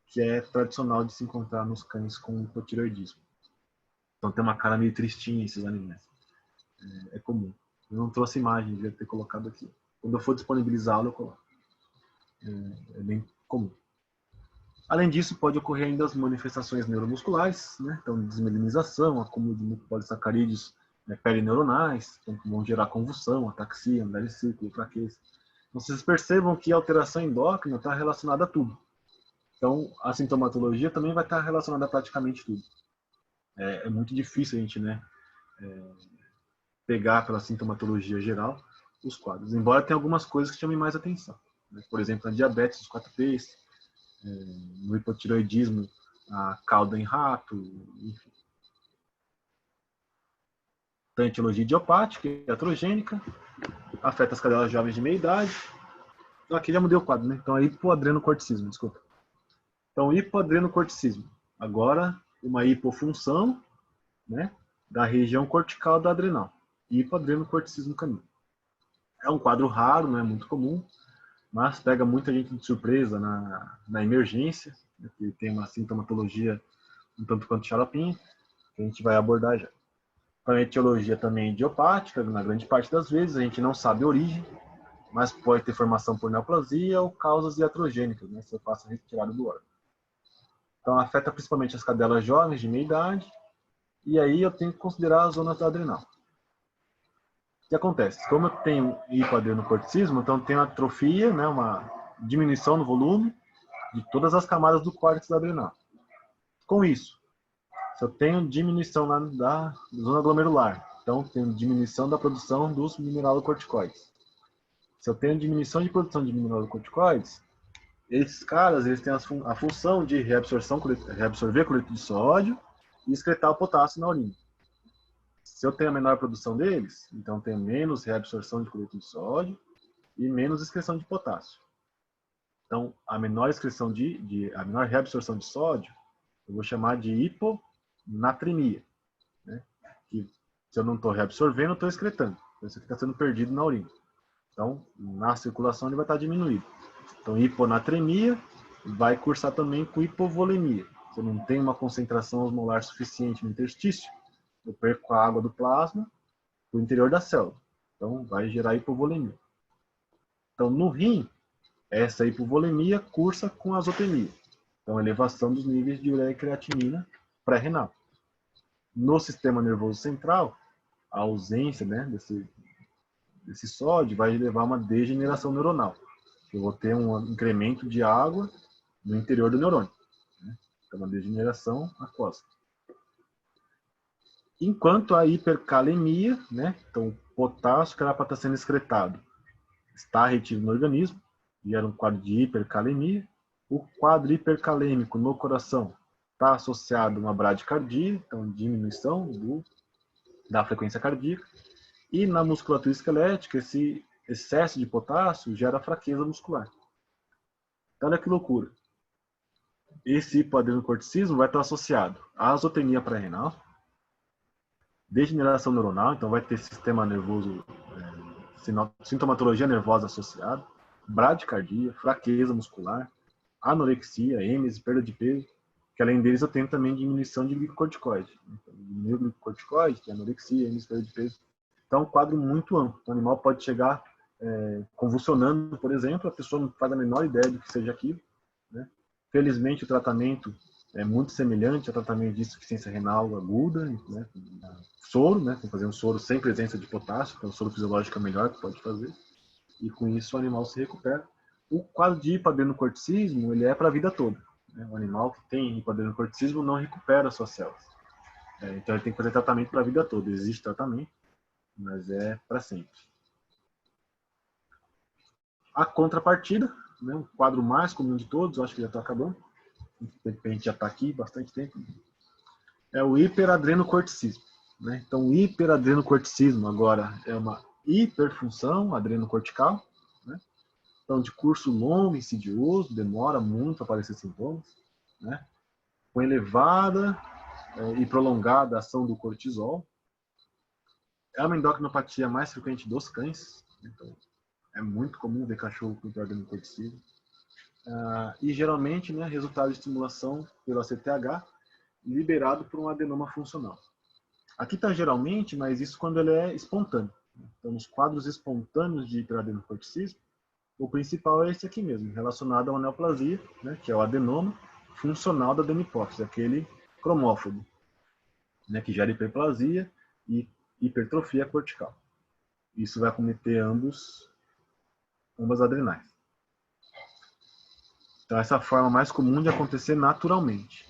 que é tradicional de se encontrar nos cães com hipotireoidismo. Então tem uma cara meio tristinha esses animais. É comum. Eu não trouxe imagem, devia ter colocado aqui. Quando eu for disponibilizá-lo, eu coloco. É bem comum. Além disso, pode ocorrer ainda as manifestações neuromusculares, né? Então desmelinização, acúmulo de mucopolissacarídeos perineuronais, então, que vão gerar convulsão, ataxia, andar em círculo, fraqueza. Então, vocês percebam que a alteração endócrina está relacionada a tudo. Então, a sintomatologia também vai estar relacionada a praticamente tudo. É muito difícil a gente, né, pegar pela sintomatologia geral os quadros, embora tenha algumas coisas que chamem mais atenção. Né? Por exemplo, a diabetes dos 4Ps, no hipotireoidismo, a cauda em rato, enfim. Então, a etiologia idiopática e iatrogênica, afeta as cadelas jovens de meia idade. Então, aqui já mudei o quadro, né? Então, é hipoadrenocorticismo, desculpa. Então, hipoadrenocorticismo. Agora, uma hipofunção, né, da região cortical da adrenal. Hipoadrenocorticismo canino. É um quadro raro, não é muito comum, mas pega muita gente de surpresa na emergência, né, que tem uma sintomatologia um tanto quanto xaropinha, que a gente vai abordar já. Então, a etiologia também idiopática, na grande parte das vezes, a gente não sabe a origem, mas pode ter formação por neoplasia ou causas iatrogênicas, né, se eu faço a retirada do órgão. Então, afeta principalmente as cadelas jovens de meia idade, e aí eu tenho que considerar as zonas da adrenal. O que acontece? Como eu tenho hipoadrenocorticismo, então eu tenho atrofia, né, uma diminuição no volume de todas as camadas do córtex da adrenal. Com isso, se eu tenho diminuição da zona glomerular, então tenho diminuição da produção dos mineralocorticoides. Se eu tenho diminuição de produção de mineralocorticoides, esses caras eles têm a função de reabsorver cloreto de sódio e excretar o potássio na urina. Se eu tenho a menor produção deles, então eu tenho menos reabsorção de cloreto de sódio e menos excreção de potássio. Então, a menor reabsorção de sódio, eu vou chamar de hiponatremia, né? Que se eu não estou reabsorvendo, eu estou excretando. Então, isso fica sendo perdido na urina. Então, na circulação ele vai estar diminuído. Então, hiponatremia vai cursar também com hipovolemia. Se eu não tenho uma concentração osmolar suficiente no interstício, eu perco a água do plasma para o interior da célula. Então, vai gerar hipovolemia. Então, no rim, essa hipovolemia cursa com azotemia. Então, elevação dos níveis de ureia e creatinina pré-renal. No sistema nervoso central, a ausência, né, desse sódio vai levar a uma degeneração neuronal. Eu vou ter um incremento de água no interior do neurônio. Né? Então, uma degeneração aquosa. Enquanto a hipercalemia, né, então o potássio que era para estar sendo excretado está retido no organismo, gera um quadro de hipercalemia. O quadro hipercalêmico no coração está associado a uma bradicardia, então diminuição da frequência cardíaca. E na musculatura esquelética, esse excesso de potássio gera fraqueza muscular. Então, olha que loucura. Esse hipoadrenocorticismo vai estar associado à azotenia pré-renal, degeneração neuronal, então vai ter sistema nervoso, sintomatologia nervosa associada, bradicardia, fraqueza muscular, anorexia, êmesis, perda de peso, que além deles eu tenho também diminuição de glicocorticoide. Então, diminuir o glicocorticoide, tem anorexia, êmesis, perda de peso. Então é um quadro muito amplo. O animal pode chegar convulsionando, por exemplo, a pessoa não faz a menor ideia do que seja aquilo. Né? Felizmente o tratamento é muito semelhante ao tratamento de insuficiência renal aguda, né? Soro, né? Tem que fazer um soro sem presença de potássio, que é o soro fisiológico melhor que pode fazer. E com isso o animal se recupera. O quadro de hipoadrenocorticismo, ele é para a vida toda. Né? O animal que tem hipoadrenocorticismo não recupera suas células. Então ele tem que fazer tratamento para a vida toda. Existe tratamento, mas é para sempre. A contrapartida, né? O quadro mais comum de todos, acho que já está acabando. A gente já está aqui bastante tempo. É o hiperadrenocorticismo. Né? Então, o hiperadrenocorticismo agora é uma hiperfunção adrenocortical, né? Então, de curso longo, insidioso, demora muito a aparecer sintomas, né? Com elevada e prolongada ação do cortisol. É uma endocrinopatia mais frequente dos cães, então é muito comum ver cachorro com hiperadrenocorticismo. E geralmente, né, resultado de estimulação pelo ACTH liberado por um adenoma funcional. Aqui está geralmente, mas isso quando ele é espontâneo. Então, nos quadros espontâneos de hiperadrenocorticismo, o principal é esse aqui mesmo, relacionado à neoplasia, né, que é o adenoma funcional da adenopófise, aquele cromófobo, né, que gera hiperplasia e hipertrofia cortical. Isso vai acometer ambas adrenais. Então, essa é a forma mais comum de acontecer naturalmente.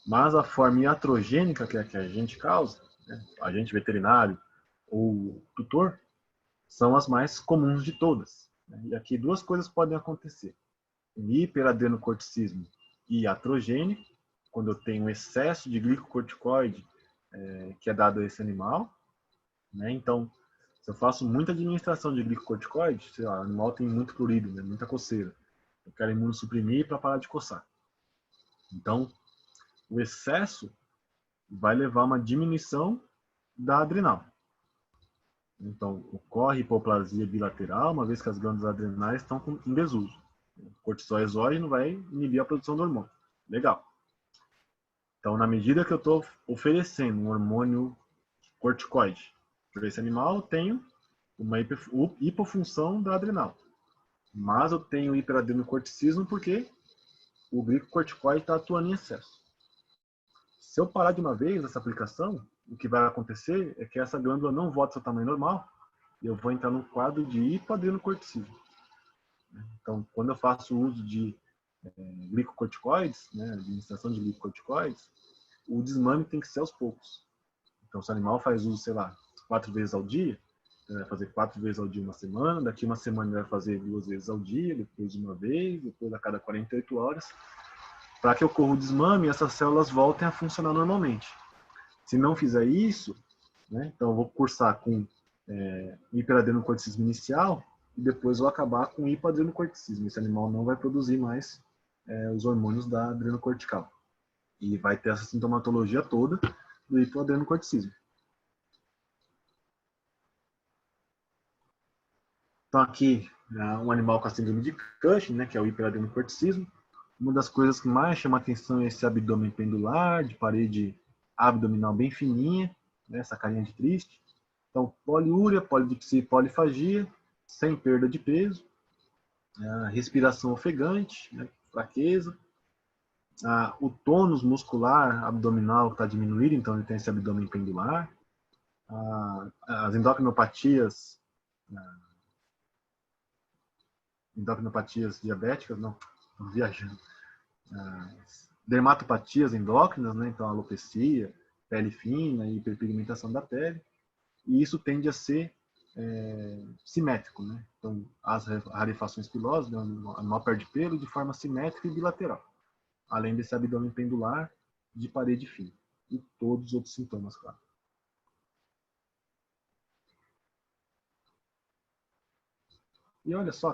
Mas a forma iatrogênica, que é a que a gente causa, né, agente veterinário ou tutor, são as mais comuns de todas. E aqui duas coisas podem acontecer. O hiperadrenocorticismo iatrogênico, quando eu tenho um excesso de glicocorticoide que é dado a esse animal. Né? Então, se eu faço muita administração de glicocorticoide, sei lá, o animal tem muito prurido, né? Muita coceira. Eu quero imunossuprimir para parar de coçar. Então, o excesso vai levar a uma diminuição da adrenal. Então, ocorre hipoplasia bilateral, uma vez que as glândulas adrenais estão em desuso. O cortisol exógeno vai inibir a produção do hormônio. Legal. Então, na medida que eu estou oferecendo um hormônio corticoide para esse animal, eu tenho uma hipofunção da adrenal. Mas eu tenho hiperadrenocorticismo porque o glicocorticoide está atuando em excesso. Se eu parar de uma vez essa aplicação, o que vai acontecer é que essa glândula não volta ao seu tamanho normal e eu vou entrar num quadro de hipoadrenocorticismo. Então, quando eu faço uso de glicocorticoides, né, administração de glicocorticoides, o desmame tem que ser aos poucos. Então, se o animal faz uso, sei lá, 4 vezes ao dia, ele vai fazer 4 vezes ao dia uma semana, daqui uma semana ele vai fazer 2 vezes ao dia, depois uma vez, depois a cada 48 horas, para que ocorra o desmame e essas células voltem a funcionar normalmente. Se não fizer isso, né, então eu vou cursar com hiperadrenocorticismo inicial e depois vou acabar com hipoadrenocorticismo. Esse animal não vai produzir mais os hormônios da adrenocortical. E vai ter essa sintomatologia toda do hipoadrenocorticismo. Então aqui, um animal com a síndrome de Cushing, né, que é o hiperadrenocorticismo. Uma das coisas que mais chama a atenção é esse abdômen pendular, de parede abdominal bem fininha, né, essa carinha de triste. Então, poliúria, polidipsia e polifagia, sem perda de peso, respiração ofegante, né, fraqueza, o tônus muscular abdominal está diminuído, então ele tem esse abdômen pendular, as endocrinopatias diabéticas, não, estou viajando, dermatopatias endócrinas, né, então alopecia, pele fina e hiperpigmentação da pele, e isso tende a ser simétrico, né? Então, as rarefações pilosas, né, o animal perde pelo de forma simétrica e bilateral, além desse abdômen pendular de parede fina e todos os outros sintomas, claro. E olha só,